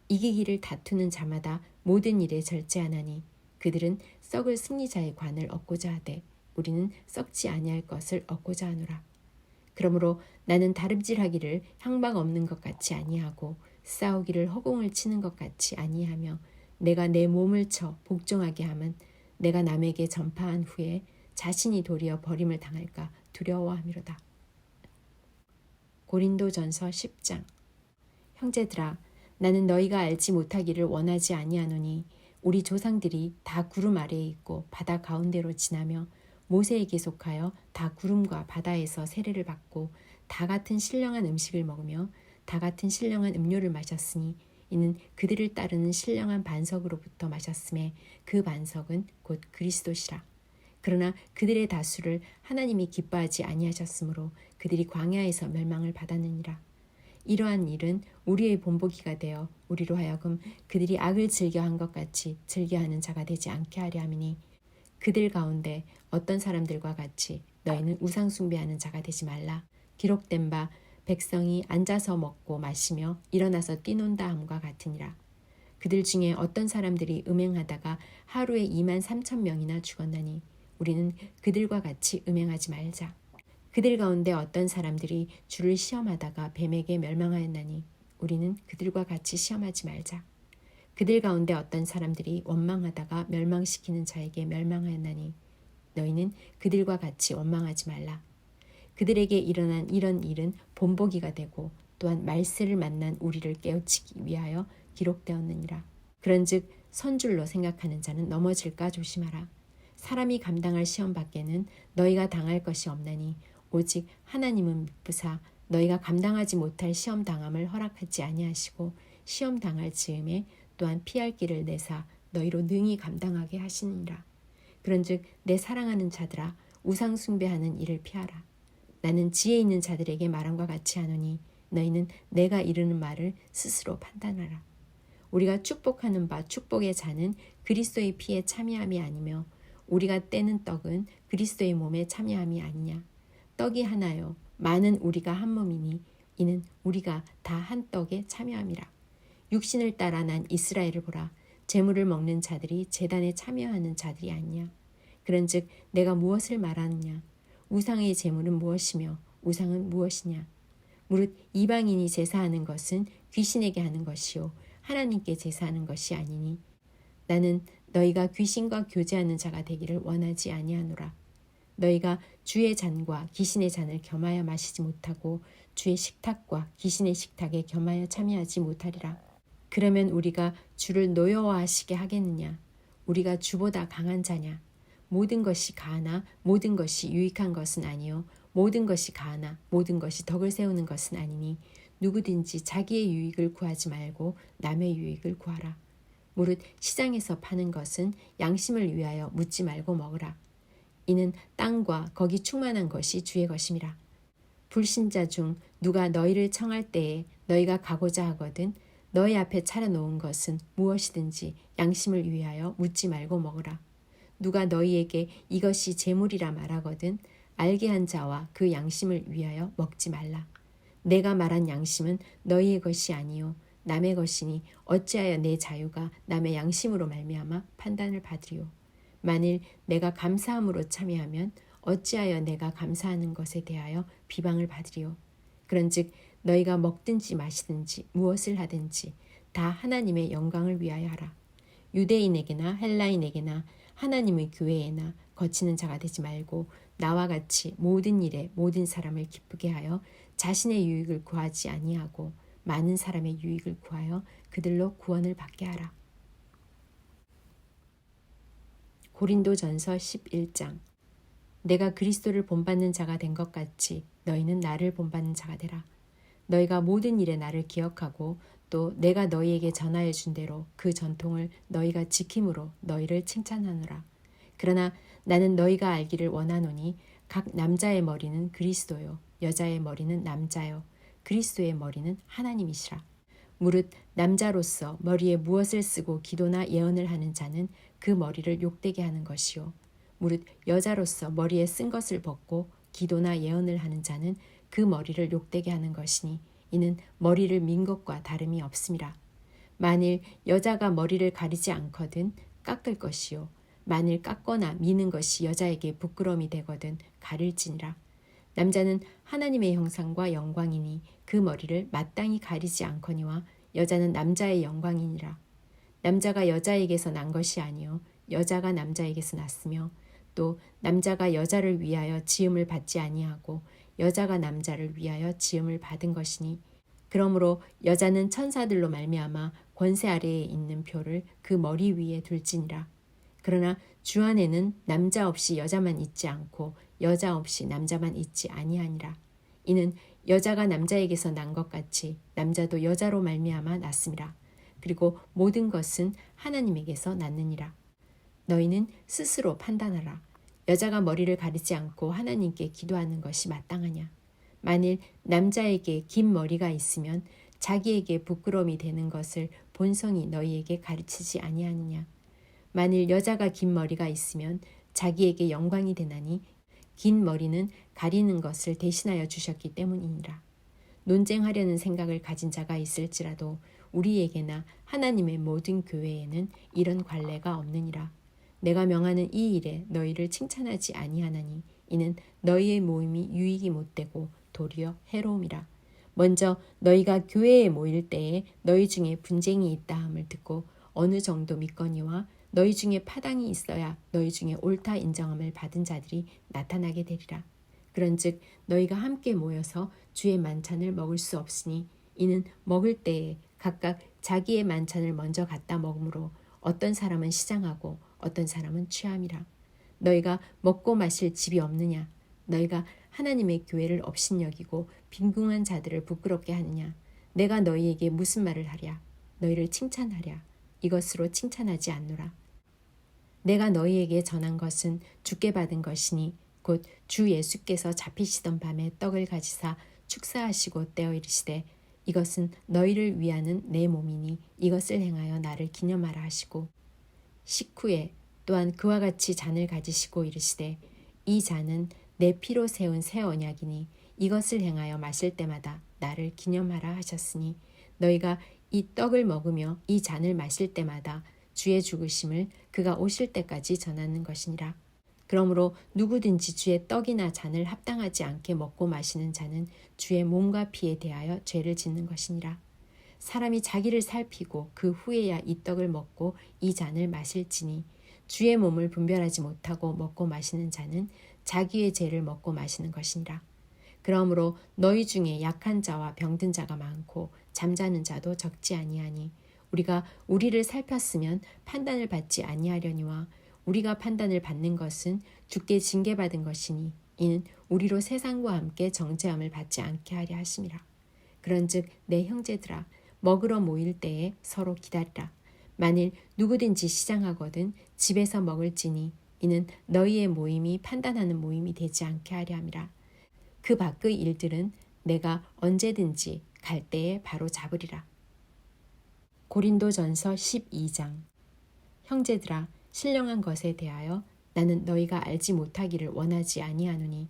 이기기를 다투는 자마다 모든 일에 절제하나니 그들은 썩을 승리자의 관을 얻고자 하되 우리는 썩지 아니할 것을 얻고자 하노라. 그러므로 나는 다름질하기를 향방 없는 것 같이 아니하고 싸우기를 허공을 치는 것 같이 아니하며 내가 내 몸을 쳐 복종하게 함은 내가 남에게 전파한 후에 자신이 도리어 버림을 당할까 두려워함이로다. 고린도전서 10장. 형제들아 나는 너희가 알지 못하기를 원하지 아니하노니 우리 조상들이 다 구름 아래에 있고 바다 가운데로 지나며 모세에게 속하여 다 구름과 바다에서 세례를 받고 다 같은 신령한 음식을 먹으며 다 같은 신령한 음료를 마셨으니 이는 그들을 따르는 신령한 반석으로부터 마셨음에 그 반석은 곧 그리스도시라. 그러나 그들의 다수를 하나님이 기뻐하지 아니하셨으므로 그들이 광야에서 멸망을 받았느니라. 이러한 일은 우리의 본보기가 되어 우리로 하여금 그들이 악을 즐겨한 것 같이 즐겨하는 자가 되지 않게 하려 함이니 그들 가운데 어떤 사람들과 같이 너희는 우상 숭배하는 자가 되지 말라. 기록된 바 백성이 앉아서 먹고 마시며 일어나서 뛰논다 함과 같으니라. 그들 중에 어떤 사람들이 음행하다가 하루에 2만 3천 명이나 죽었나니 우리는 그들과 같이 음행하지 말자. 그들 가운데 어떤 사람들이 주를 시험하다가 뱀에게 멸망하였나니 우리는 그들과 같이 시험하지 말자. 그들 가운데 어떤 사람들이 원망하다가 멸망시키는 자에게 멸망하였나니 너희는 그들과 같이 원망하지 말라. 그들에게 일어난 이런 일은 본보기가 되고 또한 말세를 만난 우리를 깨우치기 위하여 기록되었느니라. 그런즉 선줄로 생각하는 자는 넘어질까 조심하라. 사람이 감당할 시험 밖에는 너희가 당할 것이 없나니 오직 하나님은 미쁘사 너희가 감당하지 못할 시험 당함을 허락하지 아니하시고 시험 당할 즈음에 또한 피할 길을 내사 너희로 능히 감당하게 하시니라. 그런즉 내 사랑하는 자들아 우상 숭배하는 일을 피하라. 나는 지혜 있는 자들에게 말함과 같이 하노니 너희는 내가 이르는 말을 스스로 판단하라. 우리가 축복하는 바 축복의 잔은 그리스도의 피에 참여함이 아니며 우리가 떼는 떡은 그리스도의 몸에 참여함이 아니냐. 떡이 하나요 많은 우리가 한 몸이니 이는 우리가 다 한 떡에 참여함이라. 육신을 따라 난 이스라엘을 보라. 제물을 먹는 자들이 제단에 참여하는 자들이 아니냐. 그런즉 내가 무엇을 말하느냐. 우상의 제물은 무엇이며 우상은 무엇이냐. 무릇 이방인이 제사하는 것은 귀신에게 하는 것이요 하나님께 제사하는 것이 아니니 나는 너희가 귀신과 교제하는 자가 되기를 원하지 아니하노라. 너희가 주의 잔과 귀신의 잔을 겸하여 마시지 못하고 주의 식탁과 귀신의 식탁에 겸하여 참여하지 못하리라. 그러면 우리가 주를 노여워하시게 하겠느냐. 우리가 주보다 강한 자냐. 모든 것이 가하나 모든 것이 유익한 것은 아니요 모든 것이 가하나 모든 것이 덕을 세우는 것은 아니니 누구든지 자기의 유익을 구하지 말고 남의 유익을 구하라. 무릇 시장에서 파는 것은 양심을 위하여 묻지 말고 먹으라. 이는 땅과 거기 충만한 것이 주의 것임이라. 불신자 중 누가 너희를 청할 때에 너희가 가고자 하거든 너희 앞에 차려놓은 것은 무엇이든지 양심을 위하여 묻지 말고 먹으라. 누가 너희에게 이것이 제물이라 말하거든 알게 한 자와 그 양심을 위하여 먹지 말라. 내가 말한 양심은 너희의 것이 아니요 남의 것이니 어찌하여 내 자유가 남의 양심으로 말미암아 판단을 받으리요. 만일 내가 감사함으로 참여하면 어찌하여 내가 감사하는 것에 대하여 비방을 받으리요. 그런즉 너희가 먹든지 마시든지 무엇을 하든지 다 하나님의 영광을 위하여 하라. 유대인에게나 헬라인에게나 하나님의 교회에나 거치는 자가 되지 말고 나와 같이 모든 일에 모든 사람을 기쁘게 하여 자신의 유익을 구하지 아니하고 많은 사람의 유익을 구하여 그들로 구원을 받게 하라. 고린도전서 11장. 내가 그리스도를 본받는 자가 된 것 같이 너희는 나를 본받는 자가 되라. 너희가 모든 일에 나를 기억하고 또 내가 너희에게 전하여 준 대로 그 전통을 너희가 지킴으로 너희를 칭찬하노라. 그러나 나는 너희가 알기를 원하노니 각 남자의 머리는 그리스도요 여자의 머리는 남자요 그리스도의 머리는 하나님이시라. 무릇 남자로서 머리에 무엇을 쓰고 기도나 예언을 하는 자는 그 머리를 욕되게 하는 것이요 무릇 여자로서 머리에 쓴 것을 벗고 기도나 예언을 하는 자는 그 머리를 욕되게 하는 것이니 이는 머리를 민 것과 다름이 없음이라. 만일 여자가 머리를 가리지 않거든 깎을 것이요 만일 깎거나 미는 것이 여자에게 부끄러움이 되거든 가릴지니라. 남자는 하나님의 형상과 영광이니 그 머리를 마땅히 가리지 않거니와 여자는 남자의 영광이니라. 남자가 여자에게서 난 것이 아니요 여자가 남자에게서 났으며 또 남자가 여자를 위하여 지음을 받지 아니하고 여자가 남자를 위하여 지음을 받은 것이니 그러므로 여자는 천사들로 말미암아 권세 아래에 있는 표를 그 머리 위에 둘지니라. 그러나 주 안에는 남자 없이 여자만 있지 않고 여자 없이 남자만 있지 아니하니라. 이는 여자가 남자에게서 난 것 같이 남자도 여자로 말미암아 났음이라. 그리고 모든 것은 하나님에게서 났느니라. 너희는 스스로 판단하라. 여자가 머리를 가리지 않고 하나님께 기도하는 것이 마땅하냐. 만일 남자에게 긴 머리가 있으면 자기에게 부끄러움이 되는 것을 본성이 너희에게 가르치지 아니하느냐. 만일 여자가 긴 머리가 있으면 자기에게 영광이 되나니 긴 머리는 가리는 것을 대신하여 주셨기 때문이니라. 논쟁하려는 생각을 가진 자가 있을지라도 우리에게나 하나님의 모든 교회에는 이런 관례가 없느니라. 내가 명하는 이 일에 너희를 칭찬하지 아니하나니 이는 너희의 모임이 유익이 못되고 도리어 해로움이라. 먼저 너희가 교회에 모일 때에 너희 중에 분쟁이 있다 함을 듣고 어느 정도 믿거니와 너희 중에 파당이 있어야 너희 중에 옳다 인정함을 받은 자들이 나타나게 되리라. 그런즉 너희가 함께 모여서 주의 만찬을 먹을 수 없으니 이는 먹을 때에 각각 자기의 만찬을 먼저 갖다 먹으므로 어떤 사람은 시장하고 어떤 사람은 취함이라. 너희가 먹고 마실 집이 없느냐? 너희가 하나님의 교회를 업신여기고 빈궁한 자들을 부끄럽게 하느냐? 내가 너희에게 무슨 말을 하랴? 너희를 칭찬하랴? 이것으로 칭찬하지 않노라. 내가 너희에게 전한 것은 주께 받은 것이니 곧 주 예수께서 잡히시던 밤에 떡을 가지사 축사하시고 떼어 이르시되 이것은 너희를 위하는 내 몸이니 이것을 행하여 나를 기념하라 하시고 식후에 또한 그와 같이 잔을 가지시고 이르시되 이 잔은 내 피로 세운 새 언약이니 이것을 행하여 마실 때마다 나를 기념하라 하셨으니 너희가 이 떡을 먹으며 이 잔을 마실 때마다 주의 죽으심을 그가 오실 때까지 전하는 것이니라. 그러므로 누구든지 주의 떡이나 잔을 합당하지 않게 먹고 마시는 자는 주의 몸과 피에 대하여 죄를 짓는 것이니라. 사람이 자기를 살피고 그 후에야 이 떡을 먹고 이 잔을 마실지니 주의 몸을 분별하지 못하고 먹고 마시는 자는 자기의 죄를 먹고 마시는 것이니라. 그러므로 너희 중에 약한 자와 병든 자가 많고 잠자는 자도 적지 아니하니 우리가 우리를 살폈으면 판단을 받지 아니하려니와 우리가 판단을 받는 것은 주께 징계받은 것이니 이는 우리로 세상과 함께 정죄함을 받지 않게 하려 하심이라. 그런즉 내 형제들아 먹으러 모일 때에 서로 기다리라. 만일 누구든지 시장하거든 집에서 먹을지니 이는 너희의 모임이 판단하는 모임이 되지 않게 하려 함이라. 그 밖의 일들은 내가 언제든지 갈 때에 바로 잡으리라. 고린도전서 12장. 형제들아 신령한 것에 대하여 나는 너희가 알지 못하기를 원하지 아니하노니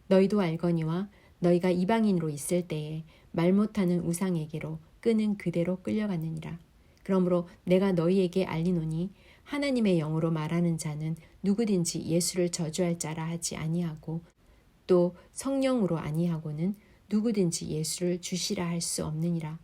너희도 알거니와 너희가 이방인으로 있을 때에 말 못하는 우상에게로 끄는 그대로 끌려갔느니라. 그러므로 내가 너희에게 알리노니 하나님의 영으로 말하는 자는 누구든지 예수를 저주할 자라 하지 아니하고 또 성령으로 아니하고는 누구든지 예수를 주시라 할 수 없느니라.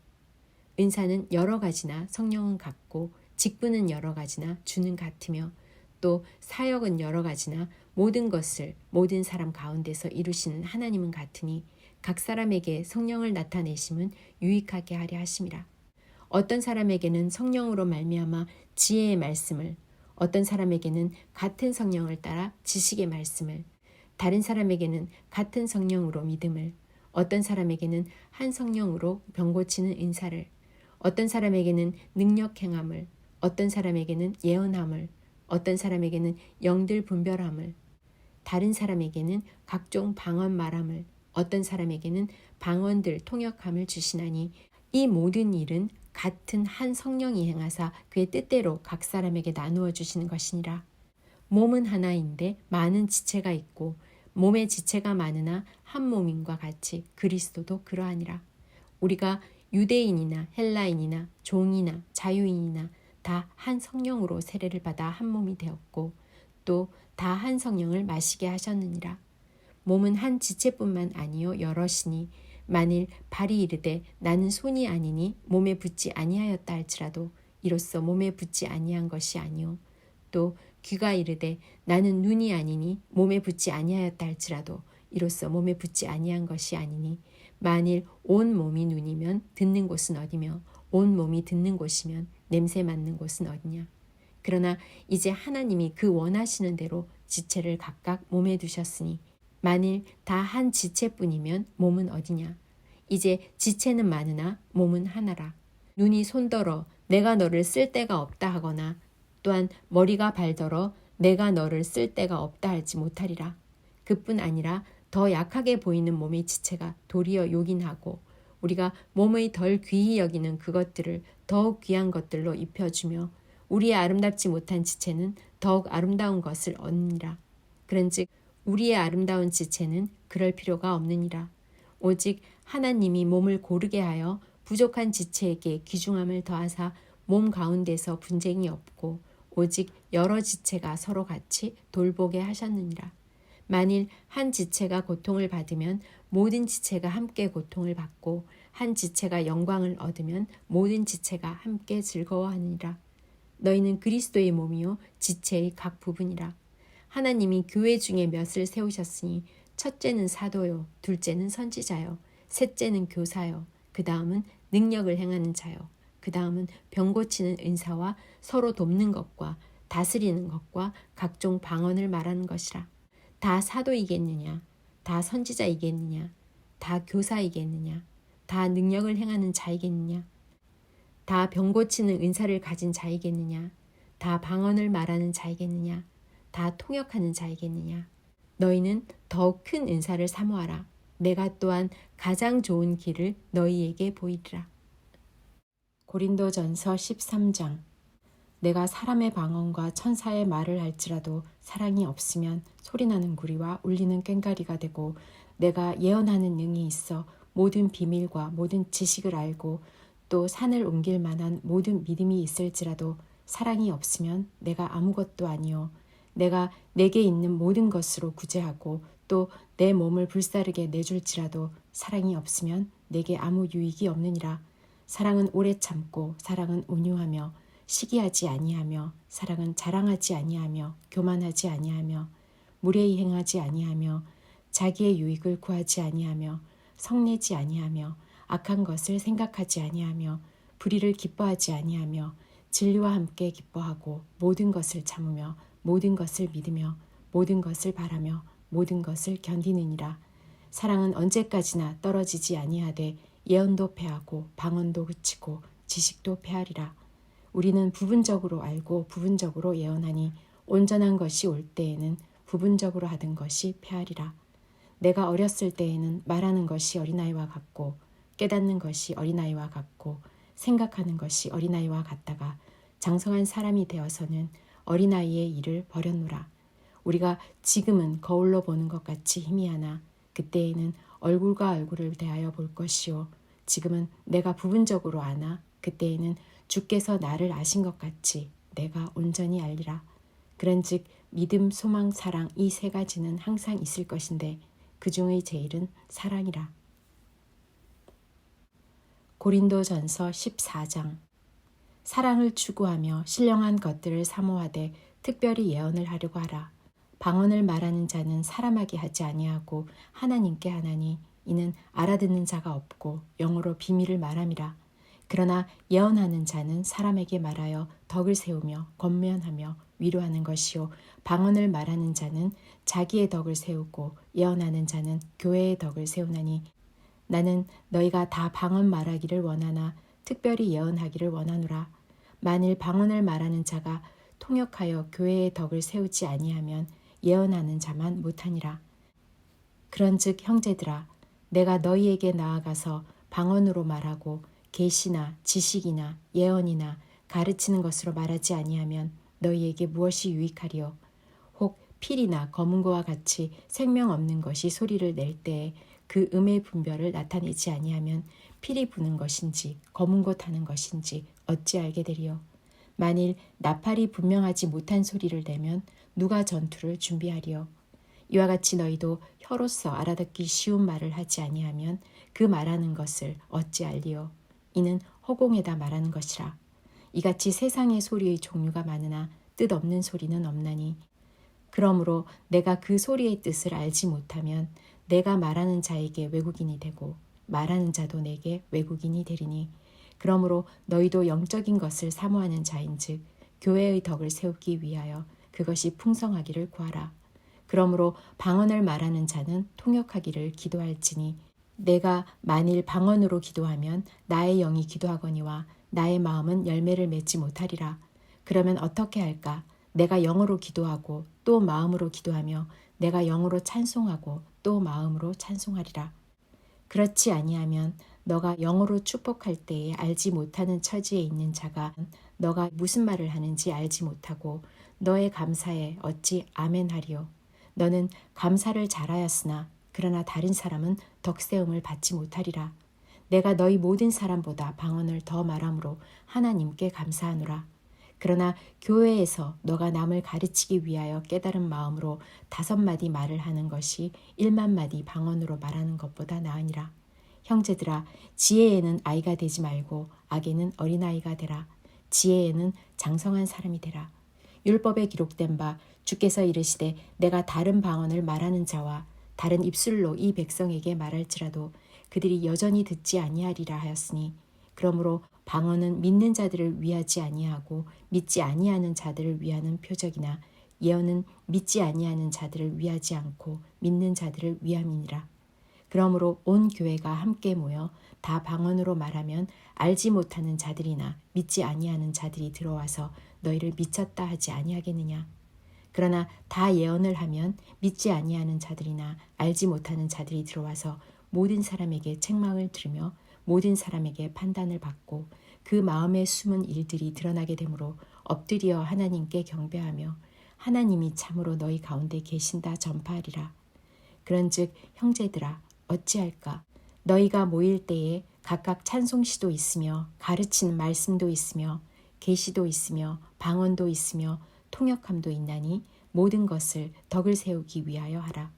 은사는 여러 가지나 성령은 같고 직분은 여러 가지나 주는 같으며 또 사역은 여러 가지나 모든 것을 모든 사람 가운데서 이루시는 하나님은 같으니 각 사람에게 성령을 나타내심은 유익하게 하려 하심이라. 어떤 사람에게는 성령으로 말미암아 지혜의 말씀을, 어떤 사람에게는 같은 성령을 따라 지식의 말씀을, 다른 사람에게는 같은 성령으로 믿음을, 어떤 사람에게는 한 성령으로 병 고치는 은사를, 어떤 사람에게는 능력 행함을, 어떤 사람에게는 예언함을, 어떤 사람에게는 영들 분별함을, 다른 사람에게는 각종 방언 말함을, 어떤 사람에게는 방언들 통역함을 주시나니 이 모든 일은 같은 한 성령이 행하사 그의 뜻대로 각 사람에게 나누어 주시는 것이니라. 몸은 하나인데 많은 지체가 있고 몸의 지체가 많으나 한 몸인과 같이 그리스도도 그러하니라. 우리가 유대인이나 헬라인이나 종이나 자유인이나 다 한 성령으로 세례를 받아 한 몸이 되었고 또 다 한 성령을 마시게 하셨느니라. 몸은 한 지체뿐만 아니요 여럿이니 만일 발이 이르되 나는 손이 아니니 몸에 붙지 아니하였다 할지라도 이로써 몸에 붙지 아니한 것이 아니요 또 귀가 이르되 나는 눈이 아니니 몸에 붙지 아니하였다 할지라도 이로써 몸에 붙지 아니한 것이 아니니 만일 온 몸이 눈이면 듣는 곳은 어디며 온 몸이 듣는 곳이면 냄새 맡는 곳은 어디냐. 그러나 이제 하나님이 그 원하시는 대로 지체를 각각 몸에 두셨으니 만일 다 한 지체뿐이면 몸은 어디냐. 이제 지체는 많으나 몸은 하나라. 눈이 손더러 내가 너를 쓸 데가 없다 하거나 또한 머리가 발더러 내가 너를 쓸 데가 없다 할지 못하리라. 그뿐 아니라 더 약하게 보이는 몸의 지체가 도리어 요긴하고 우리가 몸의 덜 귀히 여기는 그것들을 더욱 귀한 것들로 입혀주며 우리의 아름답지 못한 지체는 더욱 아름다운 것을 얻느니라. 그런즉 우리의 아름다운 지체는 그럴 필요가 없느니라. 오직 하나님이 몸을 고르게 하여 부족한 지체에게 귀중함을 더하사 몸 가운데서 분쟁이 없고 오직 여러 지체가 서로 같이 돌보게 하셨느니라. 만일 한 지체가 고통을 받으면 모든 지체가 함께 고통을 받고 한 지체가 영광을 얻으면 모든 지체가 함께 즐거워하느니라. 너희는 그리스도의 몸이요 지체의 각 부분이라. 하나님이 교회 중에 몇을 세우셨으니 첫째는 사도요, 둘째는 선지자요, 셋째는 교사요, 그 다음은 능력을 행하는 자요, 그 다음은 병 고치는 은사와 서로 돕는 것과 다스리는 것과 각종 방언을 말하는 것이라. 다 사도이겠느냐? 다 선지자이겠느냐? 다 교사이겠느냐? 다 능력을 행하는 자이겠느냐? 다 병 고치는 은사를 가진 자이겠느냐? 다 방언을 말하는 자이겠느냐? 다 통역하는 자이겠느냐? 너희는 더욱 큰 은사를 사모하라. 내가 또한 가장 좋은 길을 너희에게 보이리라. 고린도전서 13장. 내가 사람의 방언과 천사의 말을 할지라도 사랑이 없으면 소리나는 구리와 울리는 꽹과리가 되고, 내가 예언하는 능이 있어 모든 비밀과 모든 지식을 알고 또 산을 옮길 만한 모든 믿음이 있을지라도 사랑이 없으면 내가 아무것도 아니요 내가 내게 있는 모든 것으로 구제하고 또 내 몸을 불사르게 내줄지라도 사랑이 없으면 내게 아무 유익이 없느니라. 사랑은 오래 참고 사랑은 온유하며 시기하지 아니하며 사랑은 자랑하지 아니하며 교만하지 아니하며 무례히 행하지 아니하며 자기의 유익을 구하지 아니하며 성내지 아니하며 악한 것을 생각하지 아니하며 불의를 기뻐하지 아니하며 진리와 함께 기뻐하고 모든 것을 참으며 모든 것을 믿으며 모든 것을 바라며 모든 것을 견디느니라. 사랑은 언제까지나 떨어지지 아니하되 예언도 패하고 방언도 그치고 지식도 패하리라. 우리는 부분적으로 알고 부분적으로 예언하니 온전한 것이 올 때에는 부분적으로 하던 것이 패하리라. 내가 어렸을 때에는 말하는 것이 어린아이와 같고 깨닫는 것이 어린아이와 같고 생각하는 것이 어린아이와 같다가 장성한 사람이 되어서는 어린아이의 일을 버렸노라. 우리가 지금은 거울로 보는 것 같이 희미하나 그때에는 얼굴과 얼굴을 대하여 볼 것이요 지금은 내가 부분적으로 아나 그때에는 주께서 나를 아신 것 같이 내가 온전히 알리라. 그런즉 믿음, 소망, 사랑 이 세 가지는 항상 있을 것인데 그 중의 제일은 사랑이라. 고린도전서 14장. 사랑을 추구하며 신령한 것들을 사모하되 특별히 예언을 하려고 하라. 방언을 말하는 자는 사람에게 하지 아니하고 하나님께 하나니 이는 알아듣는 자가 없고 영어로 비밀을 말함이라. 그러나 예언하는 자는 사람에게 말하여 덕을 세우며 권면하며 위로하는 것이요 방언을 말하는 자는 자기의 덕을 세우고 예언하는 자는 교회의 덕을 세우나니 나는 너희가 다 방언 말하기를 원하나 특별히 예언하기를 원하노라. 만일 방언을 말하는 자가 통역하여 교회의 덕을 세우지 아니하면 예언하는 자만 못하니라. 그런즉 형제들아 내가 너희에게 나아가서 방언으로 말하고 계시나 지식이나 예언이나 가르치는 것으로 말하지 아니하면 너희에게 무엇이 유익하리요? 혹 필이나 검은고와 같이 생명 없는 것이 소리를 낼 때에 그 음의 분별을 나타내지 아니하면 필이 부는 것인지 검은고 타는 것인지 어찌 알게 되리요? 만일 나팔이 분명하지 못한 소리를 내면 누가 전투를 준비하리요? 이와 같이 너희도 혀로서 알아듣기 쉬운 말을 하지 아니하면 그 말하는 것을 어찌 알리요? 이는 허공에다 말하는 것이라. 이같이 세상의 소리의 종류가 많으나 뜻없는 소리는 없나니 그러므로 내가 그 소리의 뜻을 알지 못하면 내가 말하는 자에게 외국인이 되고 말하는 자도 내게 외국인이 되리니 그러므로 너희도 영적인 것을 사모하는 자인즉 교회의 덕을 세우기 위하여 그것이 풍성하기를 구하라. 그러므로 방언을 말하는 자는 통역하기를 기도할지니 내가 만일 방언으로 기도하면 나의 영이 기도하거니와 나의 마음은 열매를 맺지 못하리라. 그러면 어떻게 할까? 내가 영으로 기도하고 또 마음으로 기도하며 내가 영으로 찬송하고 또 마음으로 찬송하리라. 그렇지 아니하면 너가 영으로 축복할 때에 알지 못하는 처지에 있는 자가 너가 무슨 말을 하는지 알지 못하고 너의 감사에 어찌 아멘하리요. 너는 감사를 잘하였으나 그러나 다른 사람은 덕세움을 받지 못하리라. 내가 너희 모든 사람보다 방언을 더 말함으로 하나님께 감사하노라. 그러나 교회에서 너가 남을 가르치기 위하여 깨달은 마음으로 5마디 말을 하는 것이 1만 마디 방언으로 말하는 것보다 나으니라. 형제들아, 지혜에는 아이가 되지 말고 악에는 어린아이가 되라. 지혜에는 장성한 사람이 되라. 율법에 기록된 바 주께서 이르시되 내가 다른 방언을 말하는 자와 다른 입술로 이 백성에게 말할지라도 그들이 여전히 듣지 아니하리라 하였으니, 그러므로 방언은 믿는 자들을 위하지 아니하고 믿지 아니하는 자들을 위하는 표적이나 예언은 믿지 아니하는 자들을 위하지 않고 믿는 자들을 위함이니라. 그러므로 온 교회가 함께 모여 다 방언으로 말하면 알지 못하는 자들이나 믿지 아니하는 자들이 들어와서 너희를 미쳤다 하지 아니하겠느냐. 그러나 다 예언을 하면 믿지 아니하는 자들이나 알지 못하는 자들이 들어와서 모든 사람에게 책망을 들으며 모든 사람에게 판단을 받고 그 마음에 숨은 일들이 드러나게 되므로 엎드려 하나님께 경배하며 하나님이 참으로 너희 가운데 계신다 전파하리라. 그런즉 형제들아, 어찌할까? 너희가 모일 때에 각각 찬송시도 있으며 가르치는 말씀도 있으며 계시도 있으며 방언도 있으며 통역함도 있나니 모든 것을 덕을 세우기 위하여 하라.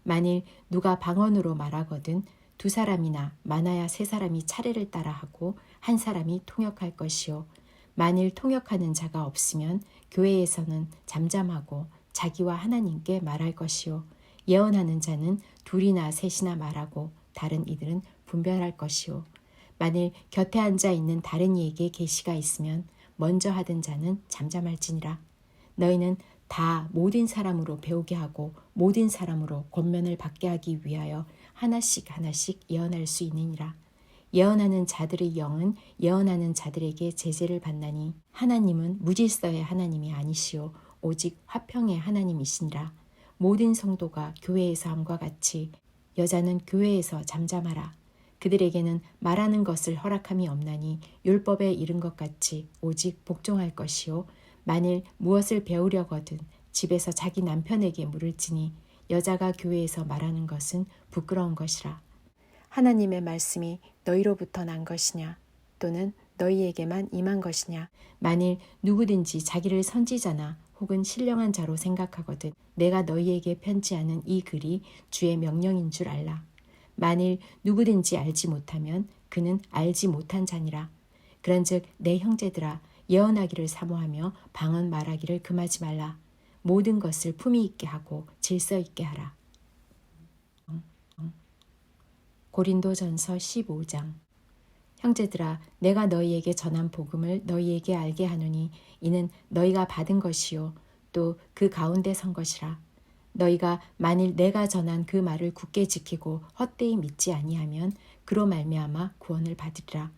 만일 누가 방언으로 말하거든 2사람이나 많아야 3사람이 차례를 따라 하고 1사람이 통역할 것이요. 만일 통역하는 자가 없으면 교회에서는 잠잠하고 자기와 하나님께 말할 것이요. 예언하는 자는 2이나 3이나 말하고 다른 이들은 분별할 것이요. 만일 곁에 앉아 있는 다른 이에게 계시가 있으면 먼저 하던 자는 잠잠할지니라. 너희는 다 모든 사람으로 배우게 하고 모든 사람으로 권면을 받게 하기 위하여 하나씩 예언할 수 있느니라. 예언하는 자들의 영은 예언하는 자들에게 제재를 받나니 하나님은 무질서의 하나님이 아니시오 오직 화평의 하나님이시니라. 모든 성도가 교회에서 함과 같이 여자는 교회에서 잠잠하라. 그들에게는 말하는 것을 허락함이 없나니 율법에 이른 것 같이 오직 복종할 것이요. 만일 무엇을 배우려거든 집에서 자기 남편에게 물을지니 여자가 교회에서 말하는 것은 부끄러운 것이라. 하나님의 말씀이 너희로부터 난 것이냐 또는 너희에게만 임한 것이냐. 만일 누구든지 자기를 선지자나 혹은 신령한 자로 생각하거든 내가 너희에게 편지하는 이 글이 주의 명령인 줄 알라. 만일 누구든지 알지 못하면 그는 알지 못한 자니라. 그런즉 내 형제들아, 예언하기를 사모하며 방언 말하기를 금하지 말라. 모든 것을 품위 있게 하고 질서 있게 하라. 고린도전서 15장. 형제들아, 내가 너희에게 전한 복음을 너희에게 알게 하노니 이는 너희가 받은 것이요 또 그 가운데 선 것이라. 너희가 만일 내가 전한 그 말을 굳게 지키고 헛되이 믿지 아니하면 그로 말미암아 구원을 받으리라.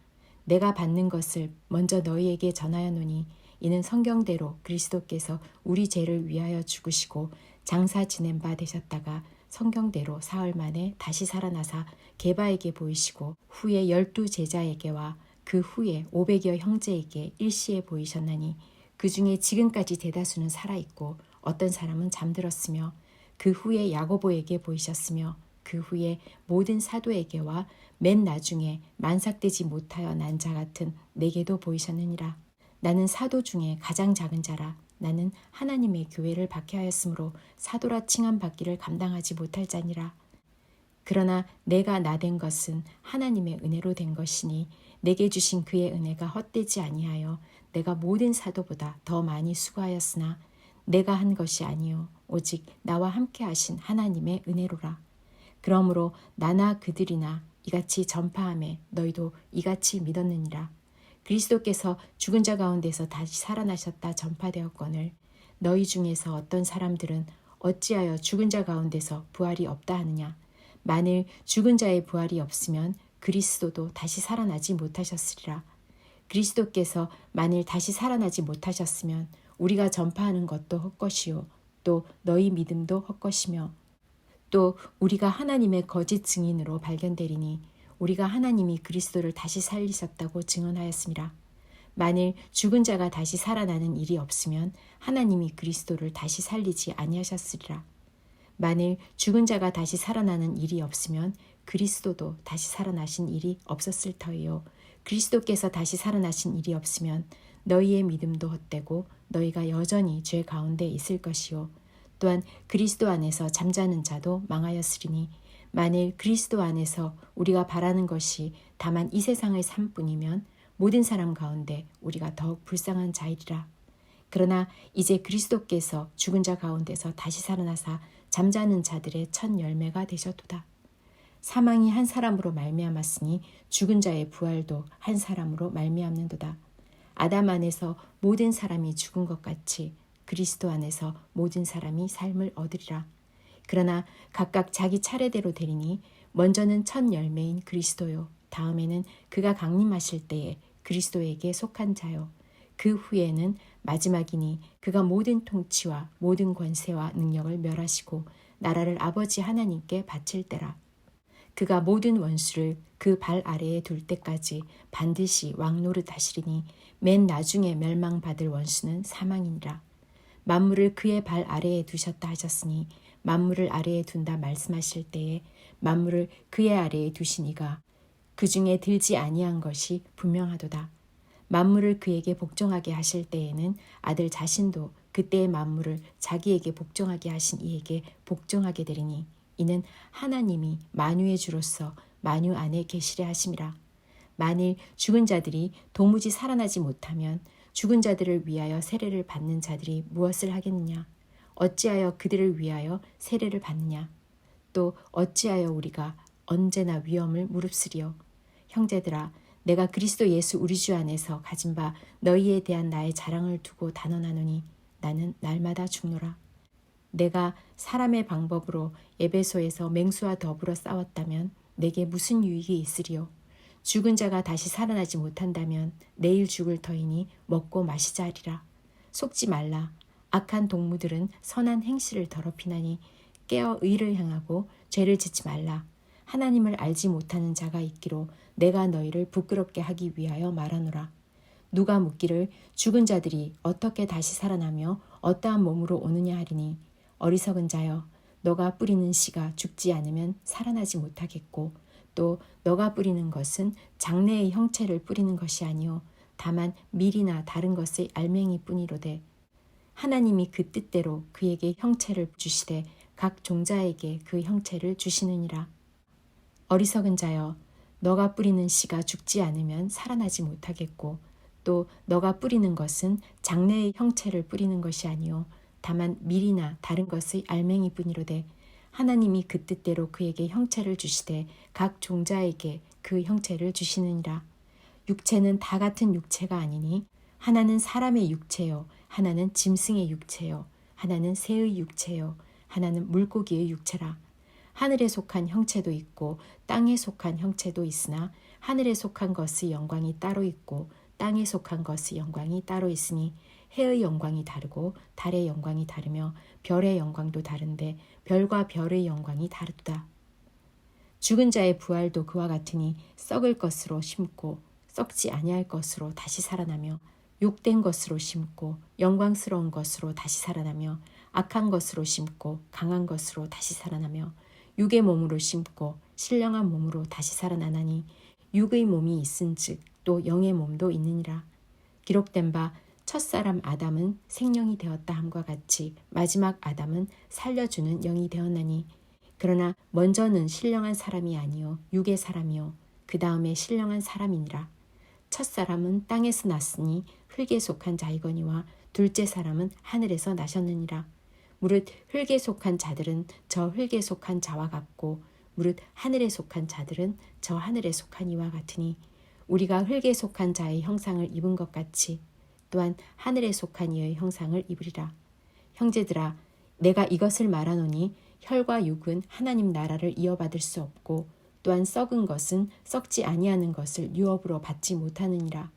내가 받는 것을 먼저 너희에게 전하였노니 이는 성경대로 그리스도께서 우리 죄를 위하여 죽으시고 장사 지낸 바 되셨다가 성경대로 사흘 만에 다시 살아나사 게바에게 보이시고 후에 12 제자에게와 그 후에 500여 형제에게 일시에 보이셨나니 그 중에 지금까지 대다수는 살아있고 어떤 사람은 잠들었으며 그 후에 야고보에게 보이셨으며 그 후에 모든 사도에게와 맨 나중에 만삭되지 못하여 난 자 같은 내게도 보이셨느니라. 나는 사도 중에 가장 작은 자라. 나는 하나님의 교회를 박해하였으므로 사도라 칭함 받기를 감당하지 못할 자니라. 그러나 내가 나된 것은 하나님의 은혜로 된 것이니 내게 주신 그의 은혜가 헛되지 아니하여 내가 모든 사도보다 더 많이 수고하였으나 내가 한 것이 아니요 오직 나와 함께 하신 하나님의 은혜로라. 그러므로 나나 그들이나 이같이 전파하매 너희도 이같이 믿었느니라. 그리스도께서 죽은 자 가운데서 다시 살아나셨다 전파되었거늘 너희 중에서 어떤 사람들은 어찌하여 죽은 자 가운데서 부활이 없다 하느냐. 만일 죽은 자의 부활이 없으면 그리스도도 다시 살아나지 못하셨으리라. 그리스도께서 만일 다시 살아나지 못하셨으면 우리가 전파하는 것도 헛것이요 또 너희 믿음도 헛것이며 또 우리가 하나님의 거짓 증인으로 발견되리니 우리가 하나님이 그리스도를 다시 살리셨다고 증언하였습니다. 만일 죽은 자가 다시 살아나는 일이 없으면 하나님이 그리스도를 다시 살리지 아니하셨으리라. 만일 죽은 자가 다시 살아나는 일이 없으면 그리스도도 다시 살아나신 일이 없었을 터이요. 그리스도께서 다시 살아나신 일이 없으면 너희의 믿음도 헛되고 너희가 여전히 죄 가운데 있을 것이요. 또한 그리스도 안에서 잠자는 자도 망하였으리니 만일 그리스도 안에서 우리가 바라는 것이 다만 이 세상의 삶뿐이면 모든 사람 가운데 우리가 더욱 불쌍한 자이리라. 그러나 이제 그리스도께서 죽은 자 가운데서 다시 살아나사 잠자는 자들의 첫 열매가 되셨도다. 사망이 한 사람으로 말미암았으니 죽은 자의 부활도 한 사람으로 말미암는도다. 아담 안에서 모든 사람이 죽은 것 같이 그리스도 안에서 모든 사람이 삶을 얻으리라. 그러나 각각 자기 차례대로 되리니 먼저는 첫 열매인 그리스도요. 다음에는 그가 강림하실 때에 그리스도에게 속한 자요. 그 후에는 마지막이니 그가 모든 통치와 모든 권세와 능력을 멸하시고 나라를 아버지 하나님께 바칠 때라. 그가 모든 원수를 그 발 아래에 둘 때까지 반드시 왕노릇 하시리니 맨 나중에 멸망받을 원수는 사망이니라. 만물을 그의 발 아래에 두셨다 하셨으니 만물을 아래에 둔다 말씀하실 때에 만물을 그의 아래에 두신 이가 그 중에 들지 아니한 것이 분명하도다. 만물을 그에게 복종하게 하실 때에는 아들 자신도 그때의 만물을 자기에게 복종하게 하신 이에게 복종하게 되리니 이는 하나님이 만유의 주로서 만유 안에 계시려 하심이라. 만일 죽은 자들이 도무지 살아나지 못하면 죽은 자들을 위하여 세례를 받는 자들이 무엇을 하겠느냐? 어찌하여 그들을 위하여 세례를 받느냐? 또 어찌하여 우리가 언제나 위험을 무릅쓰리요? 형제들아, 내가 그리스도 예수 우리 주 안에서 가진 바 너희에 대한 나의 자랑을 두고 단언하노니 나는 날마다 죽노라. 내가 사람의 방법으로 에베소에서 맹수와 더불어 싸웠다면 내게 무슨 유익이 있으리요? 죽은 자가 다시 살아나지 못한다면 내일 죽을 터이니 먹고 마시자 하리라. 속지 말라. 악한 동무들은 선한 행실을 더럽히나니 깨어 의를 향하고 죄를 짓지 말라. 하나님을 알지 못하는 자가 있기로 내가 너희를 부끄럽게 하기 위하여 말하노라. 누가 묻기를 죽은 자들이 어떻게 다시 살아나며 어떠한 몸으로 오느냐 하리니 어리석은 자여, 너가 뿌리는 씨가 죽지 않으면 살아나지 못하겠고 또 너가 뿌리는 것은 장래의 형체를 뿌리는 것이 아니요 다만 밀이나 다른 것의 알맹이 뿐이로되 하나님이 그 뜻대로 그에게 형체를 주시되 각 종자에게 그 형체를 주시느니라. 어리석은 자여, 너가 뿌리는 씨가 죽지 않으면 살아나지 못하겠고 또 너가 뿌리는 것은 장래의 형체를 뿌리는 것이 아니요 다만 밀이나 다른 것의 알맹이 뿐이로되 하나님이 그 뜻대로 그에게 형체를 주시되 각 종자에게 그 형체를 주시느니라. 육체는 다 같은 육체가 아니니 하나는 사람의 육체요 하나는 짐승의 육체요 하나는 새의 육체요 하나는 물고기의 육체라. 하늘에 속한 형체도 있고 땅에 속한 형체도 있으나 하늘에 속한 것의 영광이 따로 있고 땅에 속한 것의 영광이 따로 있으니 해의 영광이 다르고 달의 영광이 다르며 별의 영광도 다른데 별과 별의 영광이 다르다. 죽은 자의 부활도 그와 같으니 썩을 것으로 심고 썩지 아니할 것으로 다시 살아나며 욕된 것으로 심고 영광스러운 것으로 다시 살아나며 악한 것으로 심고 강한 것으로 다시 살아나며 육의 몸으로 심고 신령한 몸으로 다시 살아나나니 육의 몸이 있은즉 또 영의 몸도 있느니라. 기록된 바 첫사람 아담은 생명이 되었다 함과 같이 마지막 아담은 살려주는 영이 되었나니 그러나 먼저는 신령한 사람이 아니요 육의 사람이요 그 다음에 신령한 사람이니라. 첫사람은 땅에서 났으니 흙에 속한 자이거니와 둘째 사람은 하늘에서 나셨느니라. 무릇 흙에 속한 자들은 저 흙에 속한 자와 같고 무릇 하늘에 속한 자들은 저 하늘에 속한 이와 같으니 우리가 흙에 속한 자의 형상을 입은 것 같이 또한 하늘에 속한 이의 형상을 입으리라. 형제들아, 내가 이것을 말하노니 혈과 육은 하나님 나라를 이어받을 수 없고 또한 썩은 것은 썩지 아니하는 것을 유업으로 받지 못하느니라.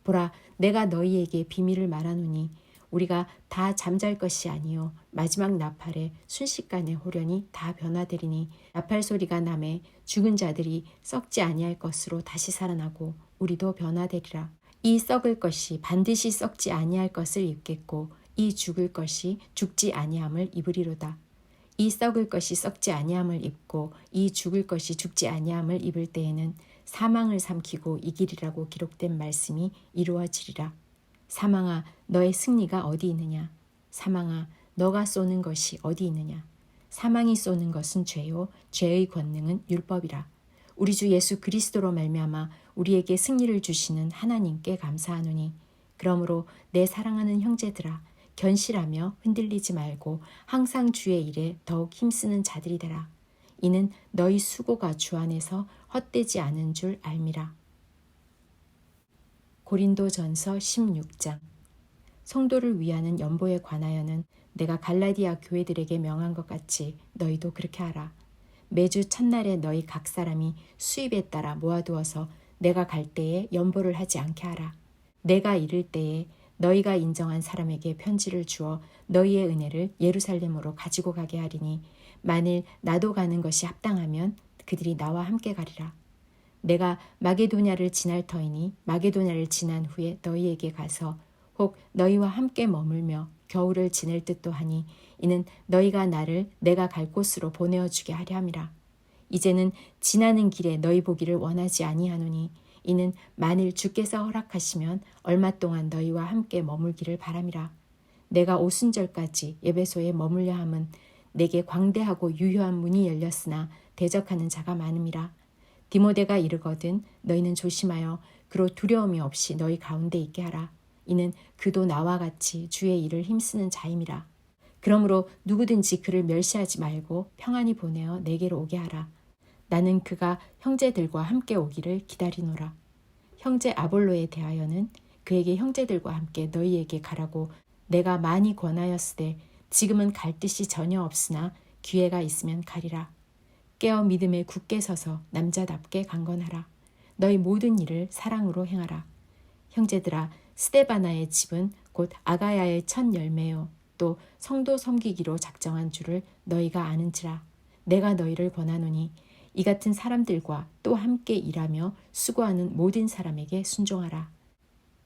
보라, 내가 너희에게 비밀을 말하노니 우리가 다 잠잘 것이 아니요 마지막 나팔에 순식간에 호련히 다 변화되리니 나팔 소리가 나매 죽은 자들이 썩지 아니할 것으로 다시 살아나고 우리도 변화되리라. 이 썩을 것이 반드시 썩지 아니할 것을 입겠고 이 죽을 것이 죽지 아니함을 입으리로다. 이 썩을 것이 썩지 아니함을 입고 이 죽을 것이 죽지 아니함을 입을 때에는 사망을 삼키고 이기리라고 기록된 말씀이 이루어지리라. 사망아, 너의 승리가 어디 있느냐? 사망아, 너가 쏘는 것이 어디 있느냐? 사망이 쏘는 것은 죄요, 죄의 권능은 율법이라. 우리 주 예수 그리스도로 말미암아 우리에게 승리를 주시는 하나님께 감사하노니, 그러므로 내 사랑하는 형제들아, 견실하며 흔들리지 말고 항상 주의 일에 더욱 힘쓰는 자들이 되라. 이는 너희 수고가 주 안에서 헛되지 않은 줄 알미라. 고린도전서 16장. 성도를 위하는 연보에 관하여는 내가 갈라디아 교회들에게 명한 것 같이 너희도 그렇게 하라. 매주 첫날에 너희 각 사람이 수입에 따라 모아두어서 내가 갈 때에 연보를 하지 않게 하라. 내가 이를 때에 너희가 인정한 사람에게 편지를 주어 너희의 은혜를 예루살렘으로 가지고 가게 하리니, 만일 나도 가는 것이 합당하면 그들이 나와 함께 가리라. 내가 마게도냐를 지날 터이니 마게도냐를 지난 후에 너희에게 가서 혹 너희와 함께 머물며 겨울을 지낼 듯도 하니, 이는 너희가 나를 내가 갈 곳으로 보내어 주게 하려 함이라. 이제는 지나는 길에 너희 보기를 원하지 아니하노니, 이는 만일 주께서 허락하시면 얼마 동안 너희와 함께 머물기를 바람이라. 내가 오순절까지 에베소에 머물려 함은 내게 광대하고 유효한 문이 열렸으나 대적하는 자가 많음이라. 디모데가 이르거든 너희는 조심하여 그로 두려움이 없이 너희 가운데 있게 하라. 이는 그도 나와 같이 주의 일을 힘쓰는 자임이라. 그러므로 누구든지 그를 멸시하지 말고 평안히 보내어 내게로 오게 하라. 나는 그가 형제들과 함께 오기를 기다리노라. 형제 아볼로에 대하여는 그에게 형제들과 함께 너희에게 가라고 내가 많이 권하였으되 지금은 갈 뜻이 전혀 없으나 기회가 있으면 가리라. 깨어 믿음에 굳게 서서 남자답게 강건하라. 너희 모든 일을 사랑으로 행하라. 형제들아, 스데바나의 집은 곧 아가야의 첫 열매요 또 성도 섬기기로 작정한 줄을 너희가 아는지라. 내가 너희를 권하노니 이 같은 사람들과 또 함께 일하며 수고하는 모든 사람에게 순종하라.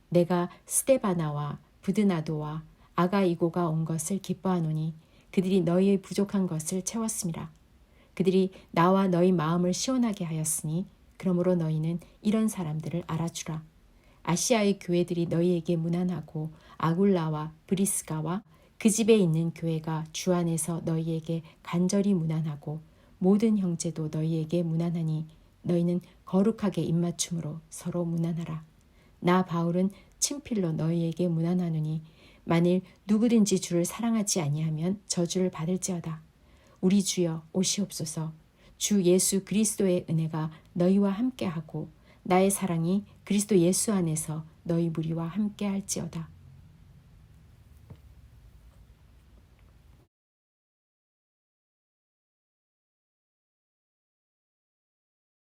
내가 스데바나와 부드나도와 아가이고가 온 것을 기뻐하노니 그들이 너희의 부족한 것을 채웠음이라. 그들이 나와 너희 마음을 시원하게 하였으니 그러므로 너희는 이런 사람들을 알아주라. 아시아의 교회들이 너희에게 문안하고 아굴라와 브리스가와 그 집에 있는 교회가 주 안에서 너희에게 간절히 문안하고 모든 형제도 너희에게 문안하니 너희는 거룩하게 입맞춤으로 서로 문안하라. 나 바울은 친필로 너희에게 문안하노니 만일 누구든지 주를 사랑하지 아니하면 저주를 받을지어다. 우리 주여 오시옵소서. 주 예수 그리스도의 은혜가 너희와 함께하고 나의 사랑이 그리스도 예수 안에서 너희 무리와 함께할지어다.